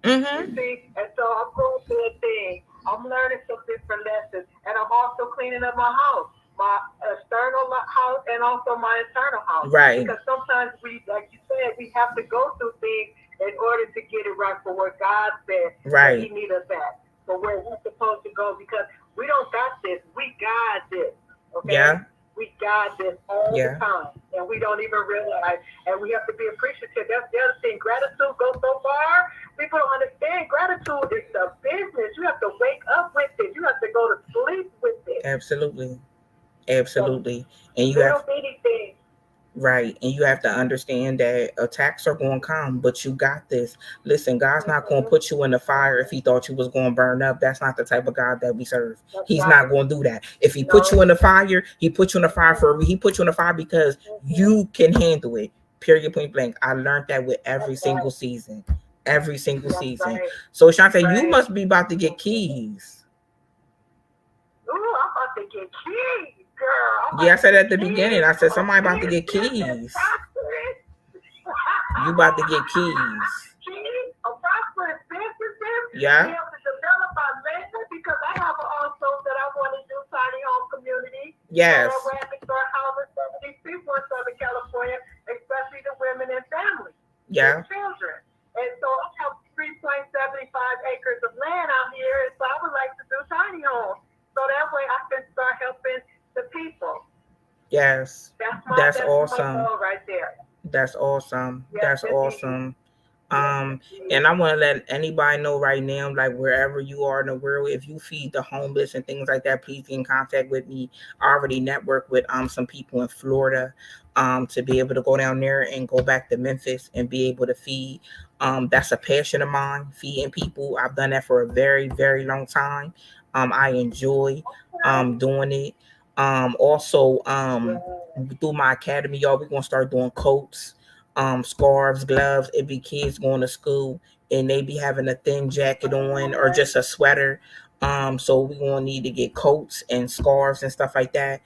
You see? And so I'm going through a thing. I'm learning some different lessons. And I'm also cleaning up my house. My external house and also my internal house. Right. Because sometimes we, like you said, we have to go through things in order to get it right for where God said He need us at, for where we're supposed to go, because we don't got this. We got this. Okay? Yeah. We got this all the time. And we don't even realize. And we have to be appreciative. That's the other thing. Gratitude goes so far. People don't understand. Gratitude is a business. You have to wake up with it. You have to go to sleep with it. Absolutely. And you little bitty things. Right. And you have to understand that attacks are going to come, but you got this. Listen, God's not going to put you in the fire if he thought you was going to burn up. That's not the type of God that we serve. He's not going to do that. If he put you in the fire, he put you in the fire he put you in the fire because you can handle it. Period, point blank. I learned that with every single season. Every single season. So Shante, you must be about to get keys. Ooh, I'm about to get keys. Girl, yeah, I said at the beginning, I said somebody about to get keys. You about to get keys. Keys, a prosperous businesses. Yeah. Be able to develop my business because I have also that I want to do tiny home community. Yes. Where I can start housing some of these people in Southern California, especially the women and families. Yeah. And children. And so I have 3.75 acres of land out here, and so I would like to do tiny homes. So that way I can start helping the people. Yes. That's awesome. My goal right there. That's awesome. Yes, that's awesome. And I want to let anybody know right now, like wherever you are in the world, if you feed the homeless and things like that, please get in contact with me. I already network with some people in Florida to be able to go down there and go back to Memphis and be able to feed. That's a passion of mine, feeding people. I've done that for a very, very long time. I enjoy doing it. Also through my academy, y'all, we're gonna start doing coats, scarves, gloves. It be kids going to school and they be having a thin jacket on or just a sweater. So we're gonna need to get coats and scarves and stuff like that.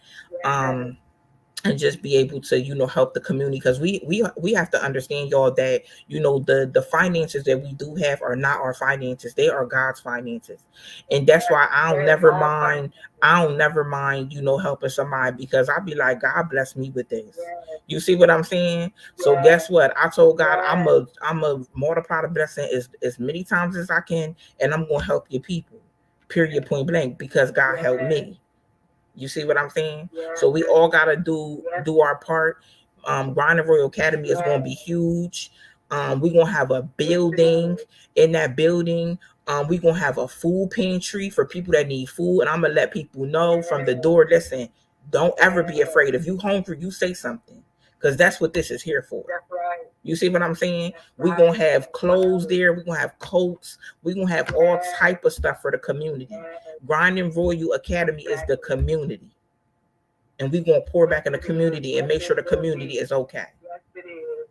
And just be able to help the community, because we have to understand, y'all, that the finances that we do have are not our finances, they are God's finances. And that's why I don't never mind helping somebody, because I'll be like, God bless me with this. You see what I'm saying? So guess what, I told God, I'm a multiply the blessing as many times as I can, and I'm gonna help your people, period, point blank, because God helped me. You see what I'm saying? So we all gotta do our part. Grinding Royal Academy is gonna be huge. We're gonna have a building. In that building, we're gonna have a food pantry for people that need food. And I'm gonna let people know from the door, listen, don't ever be afraid. If you hungry, you say something. Because that's what this is here for. That's right. You see what I'm saying? We're going to have clothes there. We're going to have coats. We're going to have all type of stuff for the community. Grinding Royal Academy is the community. And we're going to pour back in the community and make sure the community is okay. Yes, it is.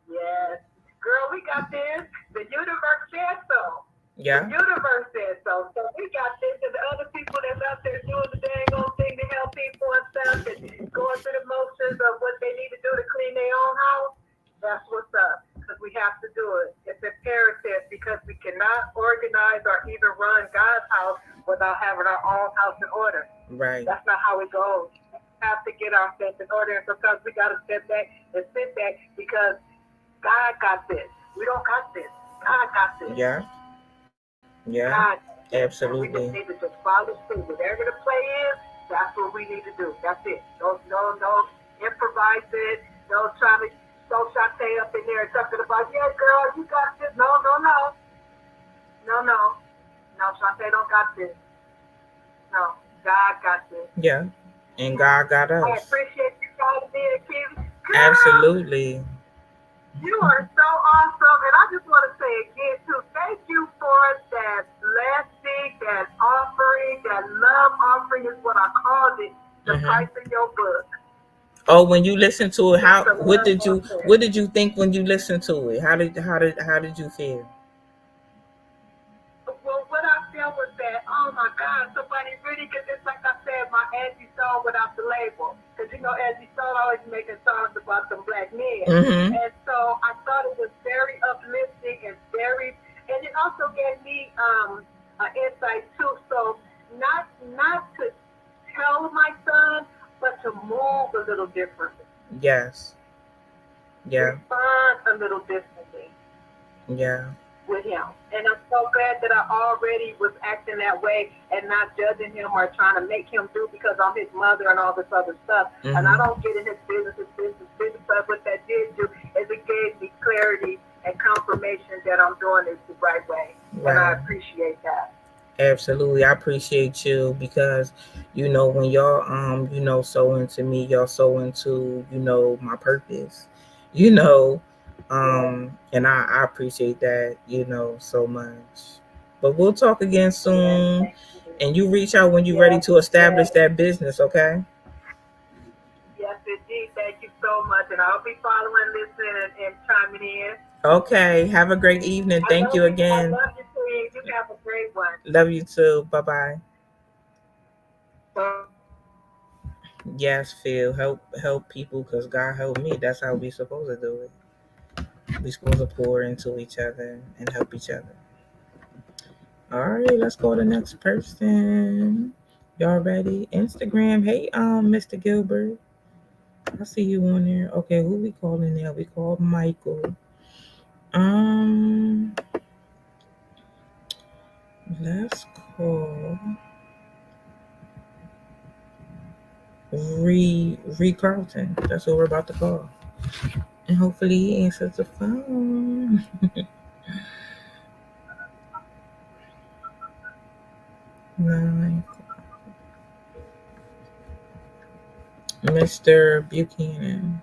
Yes. Girl, we got this. The universe said so. Yeah. The universe said so. So we got this, and the other people that's out there doing the dang old thing to help people and stuff and going through the motions of what they need to do to clean their own house. That's what's up, because we have to do it. It's imperative, because we cannot organize or even run God's house without having our own house in order. Right. That's not how it goes. We have to get our things in order, and sometimes we got to step back and sit back, because God got this. We don't got this. God got this. Yeah. Yeah. God, absolutely. We just need to just follow through. Whatever the play is, that's what we need to do. That's it. Don't improvise it. Don't try to throw Shante up in there and talking about, yeah, girl, you got this. No. No, Shante don't got this. No, God got this. Yeah, and God got us. I appreciate you calling me and Kim. Absolutely. You are so awesome, and I just want to say again, too, thank you for that blessing, that offering, that love offering is what I called it, the price of your book. Oh, when you listen to it, what did you think when you listened to it? How did you feel? Well, what I felt was that, oh my God, somebody really, because it's like I said, my Angie song without the label. Because Angie Song always making songs about some black men. And so I thought it was very uplifting and and it also gave me an insight too. So not to tell my son, but to move a little differently. Yes. Yeah. Respond a little differently. Yeah. With him. And I'm so glad that I already was acting that way and not judging him or trying to make him do because I'm his mother and all this other stuff. And I don't get in his business. But what that did do is it gave me clarity and confirmation that I'm doing this the right way. Wow. And I appreciate that. Absolutely. I appreciate you because, when y'all, so into me, y'all so into, my purpose, you know, and I appreciate that, so much. But we'll talk again soon. And you reach out when you're ready to establish that business, okay? Yes, indeed. Thank you so much. And I'll be following, listening, and chiming in. Okay. Have a great evening. Thank you I again. love you, Queen. You have a great one. Love you too. Bye bye. Yes, Phil. Help people because God helped me. That's how we supposed to do it. We supposed to pour into each other and help each other. All right, let's go to the next person. Y'all ready? Instagram. Hey, Mr. Gilbert. I see you on there. Okay, who we calling now? We call Michael. Um, let's call Ree Carlton. That's what we're about to call. And hopefully he answers the phone. Nine. Mr. Buchanan.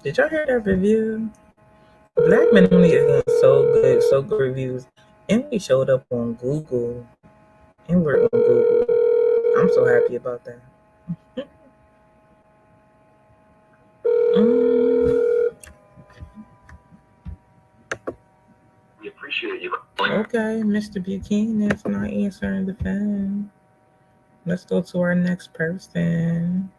Did y'all hear that review? Black Men Only is getting so good reviews. And we showed up on Google. And we're on Google. I'm so happy about that. We appreciate you. Okay, Mr. Buchanan's not answering the phone. Let's go to our next person.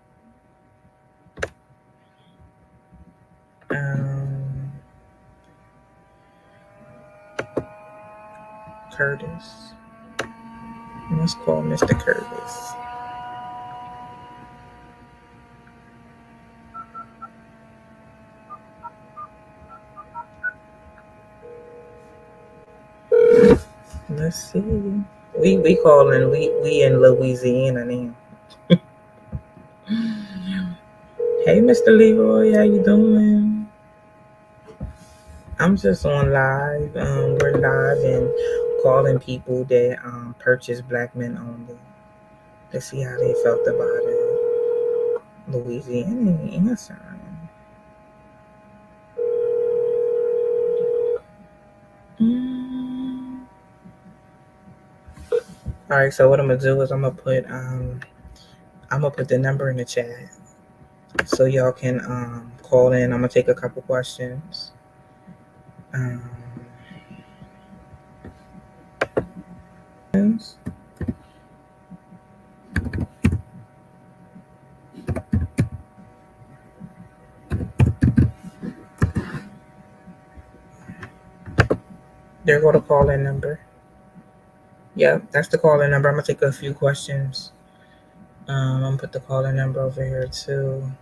Curtis. Let's call Mr. Curtis. Let's see. We calling we in Louisiana now. Hey, Mr. Leroy, how you doing? I'm just on live. We're live and calling people that purchase Black Men Only. Let's see how they felt about it. Louisiana answering. All right, so what I'm gonna do is I'm gonna put the number in the chat so y'all can call in. I'm gonna take a couple questions. There go the call-in number. Yep, that's the call-in number. I'm gonna take a few questions. I'm gonna put the call-in number over here too.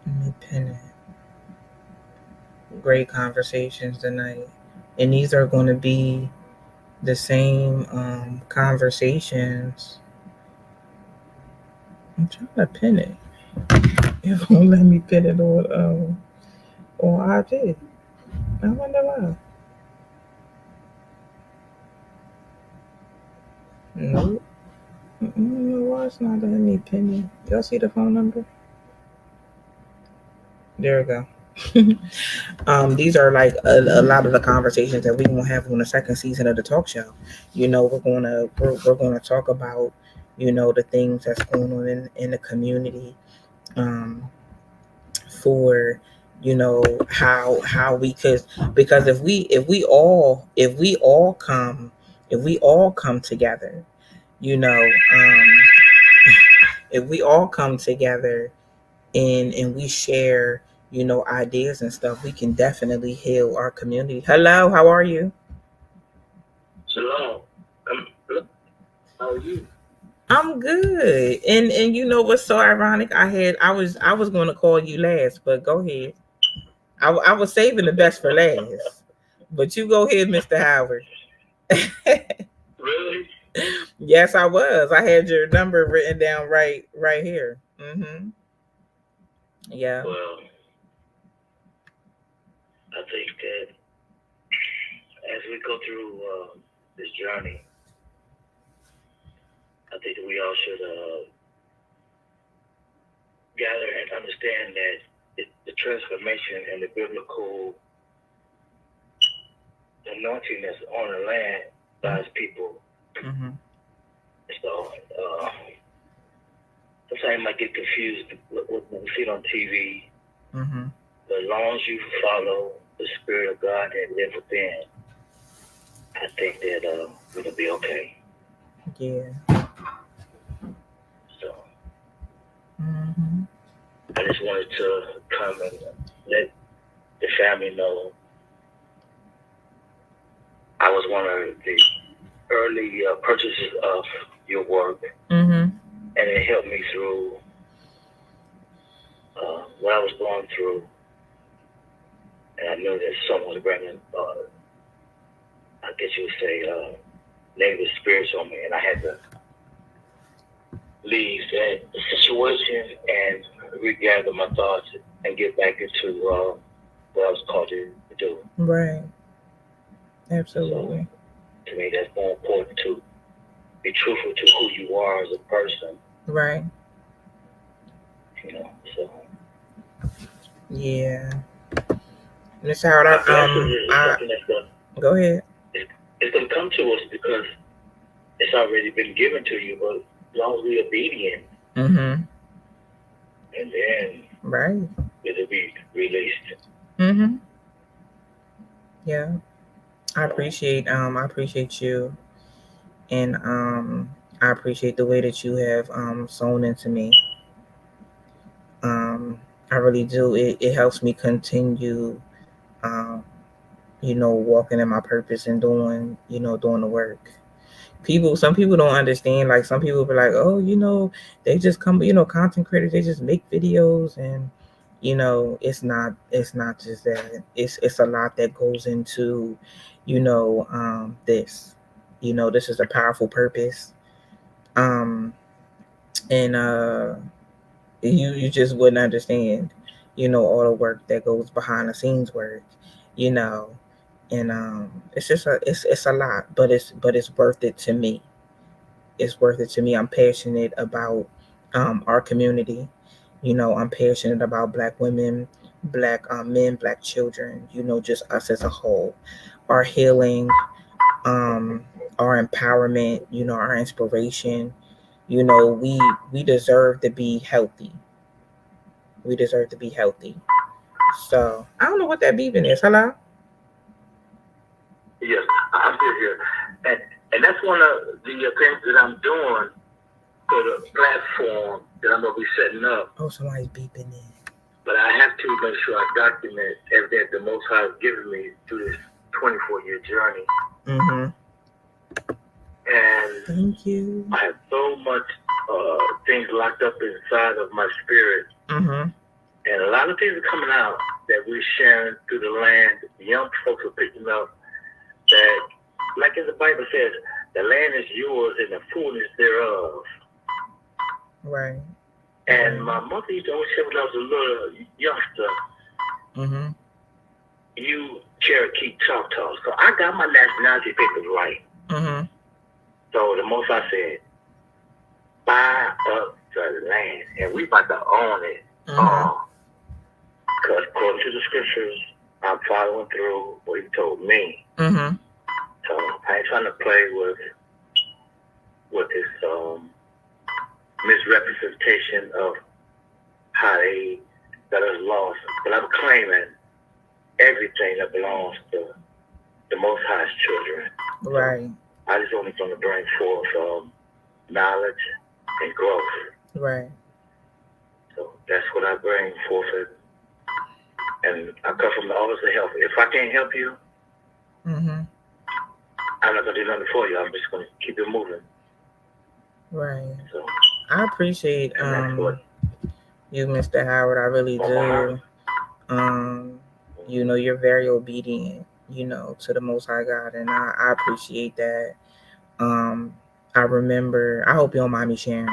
Let me pin it. Great conversations tonight, and these are going to be the same conversations. I'm trying to pin it. It won't let me pin it on IG. I wonder why. Nope. I don't know why it's not letting me pin it. Y'all see the phone number? There we go. These are like a lot of the conversations that we gonna have on the second season of the talk show. We're gonna talk about the things that's going on in the community, for how we could, because if we all come together, if we all come together and we share ideas and stuff, we can definitely heal our community. Hello, how are you? Shalom. How are you? I'm good. And you know what's so ironic? I was going to call you last, but go ahead. I was saving the best for last, but you go ahead, Mr. Howard. Really? Yes, I was. I had your number written down right here. Yeah. Well, I think that as we go through this journey, I think that we all should gather and understand that the transformation and the biblical anointing that's on the land by His people. So sometimes you might get confused with what you see on TV. But as long as you follow the Spirit of God that lives within, I think that it'll be okay. Yeah. So I just wanted to come and let the family know I was one of the early purchasers of your work, and it helped me through what I was going through. And I knew that someone was bringing, I guess you would say, negative spirits on me, and I had to leave that situation and regather my thoughts and get back into what I was called to do. Right. Absolutely. So, to me, that's more important to be truthful to who you are as a person. Right. You know, so. Yeah. Miss Howard, go ahead. It's going to come to us because it's already been given to you, but as long as we're obedient, and then right, it'll be released. Yeah, I appreciate you, and I appreciate the way that you have sown into me. I really do. It helps me continue, walking in my purpose and doing the work. Some people don't understand. Like, some people be like, oh, they just come, content creators, they just make videos, and it's not just that. It's a lot that goes into this. This is a powerful purpose, and you just wouldn't understand all the work that goes behind the scenes work, and it's just it's a lot, but it's worth it to me. It's worth it to me. I'm passionate about our community. I'm passionate about Black women, Black men, Black children, just us as a whole. Our healing, our empowerment, our inspiration. We deserve to be healthy. We deserve to be healthy. So I don't know what that beeping is. Hello? Yes, I'm still here. And that's one of the things that I'm doing for the platform that I'm going to be setting up. Oh, somebody's beeping in. But I have to make sure I document everything the Most High has given me through this 24-year journey. And thank you. I have so much things locked up inside of my spirit. And a lot of things are coming out that we're sharing through the land. Young folks are picking up that, like as the Bible says, the land is yours and the fullness thereof. Right. And my mother used to always say when I was a little youngster, you Cherokee Choctaw. So I got my nationality papers right. So the Most High said, buy up the land, and we about to own it. Because according to the scriptures, I'm following through what He told me. So I ain't trying to play with this misrepresentation of how they got us lost. But I'm claiming everything that belongs to the Most High's children. Right. I just only going to bring forth knowledge and growth. Right. So that's what I bring forth. And I come from the office of help. If I can't help you, I'm not going to do nothing for you. I'm just going to keep it moving. Right. So I appreciate you, Mr. Howard. I really do. You're very obedient, to the Most High God, and I appreciate that. I remember, I hope you don't mind me sharing,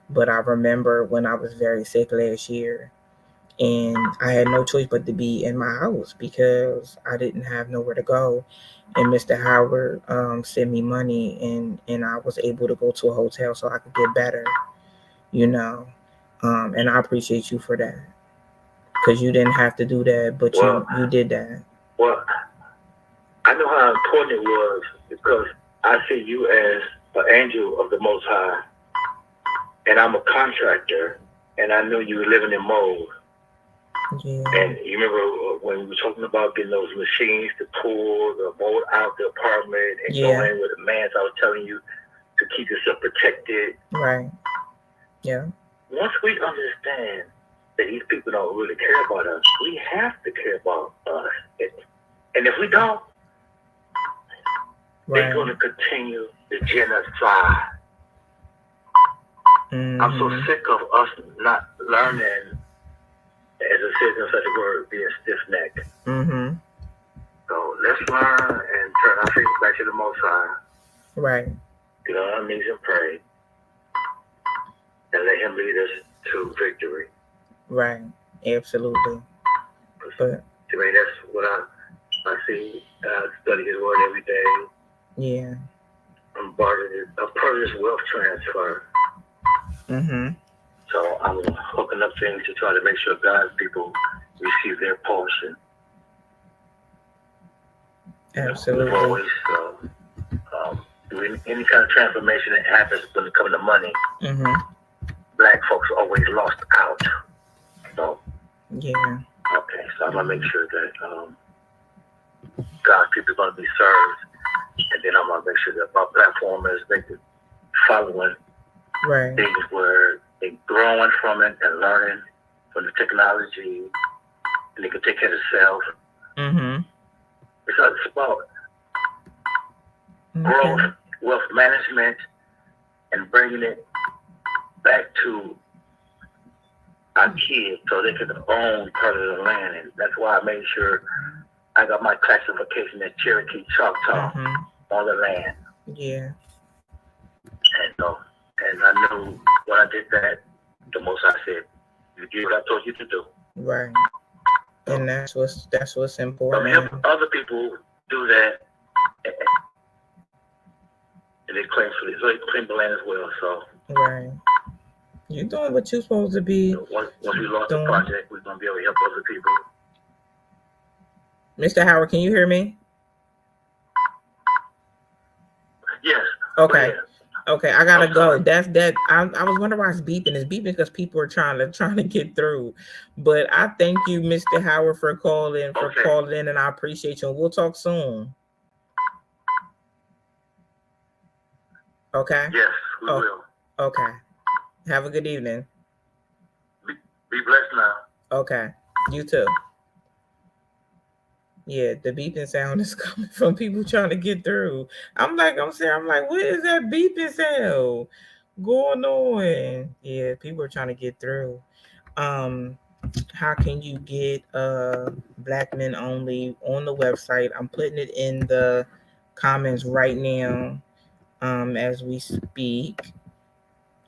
but I remember when I was very sick last year and I had no choice but to be in my house because I didn't have nowhere to go. And Mr. Howard sent me money and I was able to go to a hotel so I could get better, you know. And I appreciate you for that because you didn't have to do that, but you did that. Well, I know how important it was because I see you as an angel of the Most High, and I'm a contractor, and I know you were living in mold. Yeah. And you remember when we were talking about getting those machines to pull the mold out the apartment and going with the mans I was telling you to keep yourself protected. Right. Yeah. Once we understand that these people don't really care about us, we have to care about us. And if we don't, they're going to continue the genocide. Mm-hmm. I'm so sick of us not learning, as a citizen of such a word, being stiff-necked. Mm-hmm. So let's learn and turn our faces back to the Most High. Right. Get on our knees and pray. And let Him lead us to victory. Right. Absolutely. But to me, that's what I see. I study His Word every day. Yeah. I'm part of this wealth transfer. Mm-hmm. So I'm hooking up things to try to make sure God's people receive their portion. Absolutely. Always, any kind of transformation that happens when it comes to money, mm-hmm. Black folks always lost out. So yeah. Okay, so I'm gonna make sure that God's people are gonna be served, and then I'm gonna make sure that my platform is following things where they're growing from it and learning from the technology, and they can take care of themselves. Mm-hmm. It's about growth, wealth management, and bringing it back to our kids so they can own part of the land. And that's why I made sure I got my classification as Cherokee Choctaw on the land. Yeah. And I knew when I did that, the most I said, you did what I told you to do. Right. And that's what's important. I mean, other people do that, and they claim the land as well. So right. You're doing what you're supposed to be. Once we launch the project, we're gonna be able to help other people. Mr. Howard, can you hear me? Yes. Okay. Okay, I gotta go. That's that. I was wondering why it's beeping. It's beeping because people are trying to get through. But I thank you, Mr. Howard, for calling in, and I appreciate you. And we'll talk soon. Okay. Yes, we will. Okay. Have a good evening. Be blessed now. Okay. You too. Yeah, the beeping sound is coming from people trying to get through. I'm like, what is that beeping sound going on? Yeah, people are trying to get through. How can you get Black Men Only on the website? I'm putting it in the comments right now as we speak.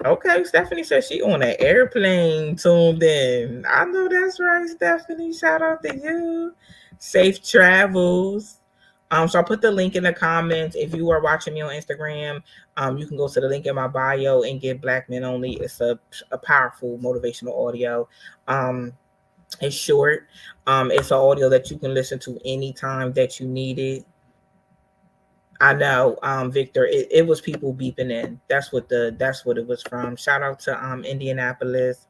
Okay, Stephanie says she on an airplane tuned in. I know that's right, Stephanie. Shout out to you. Safe travels. So I'll put the link in the comments. If you are watching me on Instagram, you can go to the link in my bio and get Black Men Only. It's a powerful motivational audio. It's short. It's an audio that you can listen to anytime that you need it. I know, Victor, it was people beeping in. That's what it was from. Shout out to Indianapolis.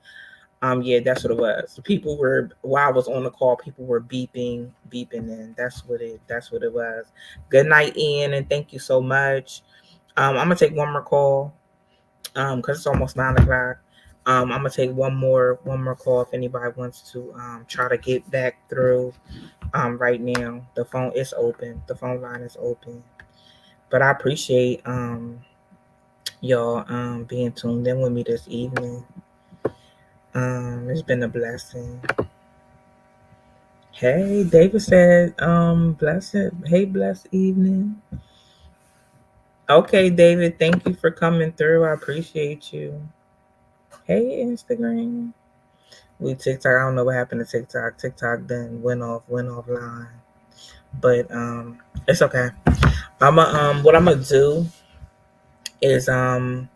Yeah, that's what it was. People were, while I was on the call, people were beeping in. That's what it was. Good night, Ian, and thank you so much. I'm gonna take one more call. Because it's almost 9:00. I'm gonna take one more call if anybody wants to try to get back through. Right now. The phone is open. The phone line is open. But I appreciate y'all being tuned in with me this evening. It's been a blessing. Hey, David said, blessed. Hey, blessed evening. Okay, David, thank you for coming through. I appreciate you. Hey, Instagram. We TikTok. I don't know what happened to TikTok. TikTok then went offline. But it's okay. What I'm gonna do is I'm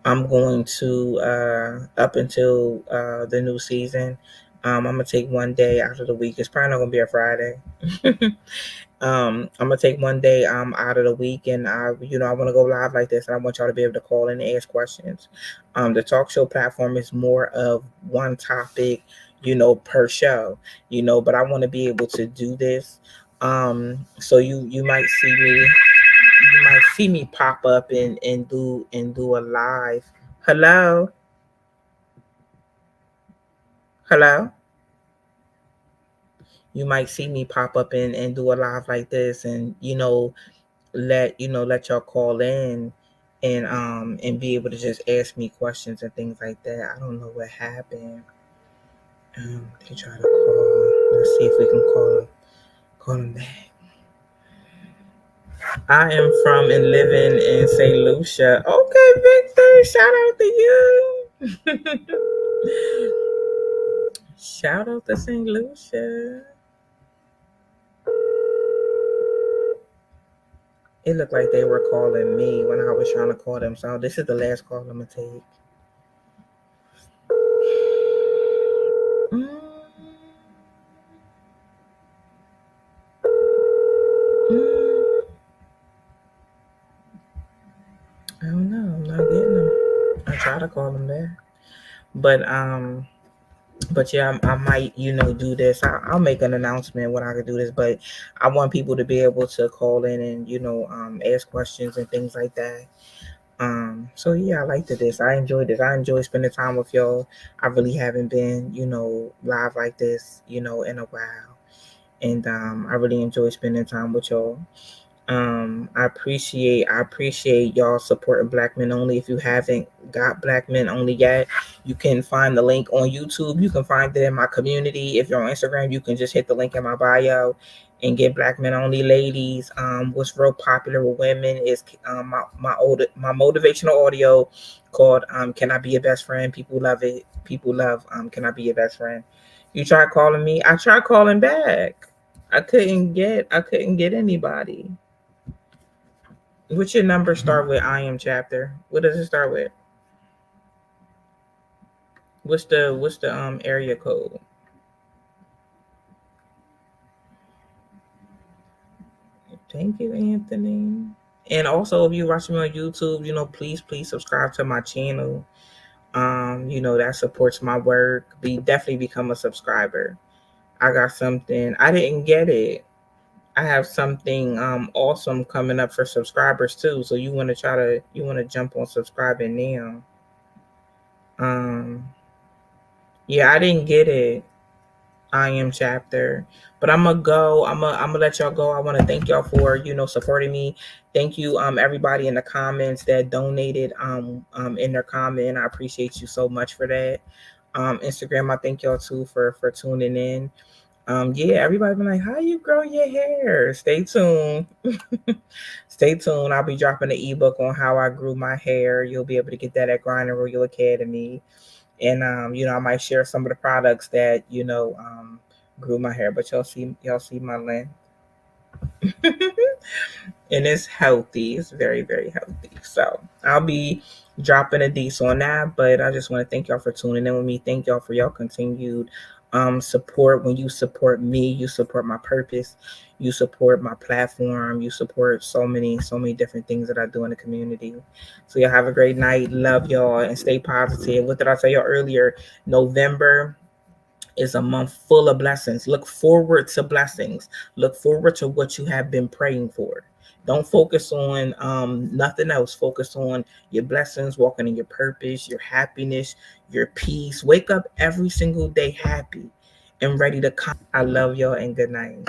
going to up until the new season. I'm gonna take one day out of the week. It's probably not gonna be a Friday. I'm gonna take one day out of the week, and I want to go live like this, and I want y'all to be able to call in and ask questions. The talk show platform is more of one topic, per show, but I want to be able to do this. So you might see me pop up and do a live. Hello. You might see me pop up and do a live like this, and let y'all call in and be able to just ask me questions and things like that. I don't know what happened. They try to call. Let's see if we can call him back. I am from and living in St. Lucia. Okay, Victor, shout out to you. Shout out to St. Lucia. It looked like they were calling me when I was trying to call them. So this is the last call I'm going to take. I don't know. I'm not getting them. I try to call them back. But yeah, I might, do this. I'll make an announcement when I can do this, but I want people to be able to call in and, ask questions and things like that. So yeah, I liked this. I enjoyed this. I enjoy spending time with y'all. I really haven't been, live like this, in a while. And I really enjoy spending time with y'all. I appreciate y'all supporting Black Men Only. If you haven't got Black Men Only yet, you can find the link on YouTube. You can find it in my community. If you're on Instagram, you can just hit the link in my bio and get Black Men Only. Ladies, what's real popular with women is my motivational audio called Can I Be Your Best Friend? People love it. People love Can I Be Your Best Friend? You tried calling me. I tried calling back. I couldn't get anybody. What's your number start with? I am chapter. What does it start with? What's the area code? Thank you, Anthony. And also, if you're watching me on YouTube, please subscribe to my channel. That supports my work. Definitely become a subscriber. I got something. I didn't get it. I have something awesome coming up for subscribers too. So you want to jump on subscribing now. Yeah, I didn't get it. I am chapter, but I'm gonna let y'all go. I want to thank y'all for supporting me. Thank you everybody in the comments that donated in their comment. I appreciate you so much for that. Instagram, I thank y'all too for tuning in. Yeah, everybody been like, how you grow your hair? Stay tuned. Stay tuned. I'll be dropping the ebook on how I grew my hair. You'll be able to get that at Grind and Royal Academy. And I might share some of the products that grew my hair, but y'all see my length. And it's healthy. It's very, very healthy. So I'll be dropping a diss on that, but I just want to thank y'all for tuning in with me. Thank y'all for y'all continued support. When you support me, you support my purpose, you support my platform, you support so many different things that I do in the community. So y'all have a great night. Love y'all and stay positive. What did I tell y'all earlier? November is a month full of blessings. Look forward to blessings. Look forward to what you have been praying for. Don't focus on nothing else. Focus on your blessings, walking in your purpose, your happiness, your peace. Wake up every single day happy and ready to come. I love y'all and good night.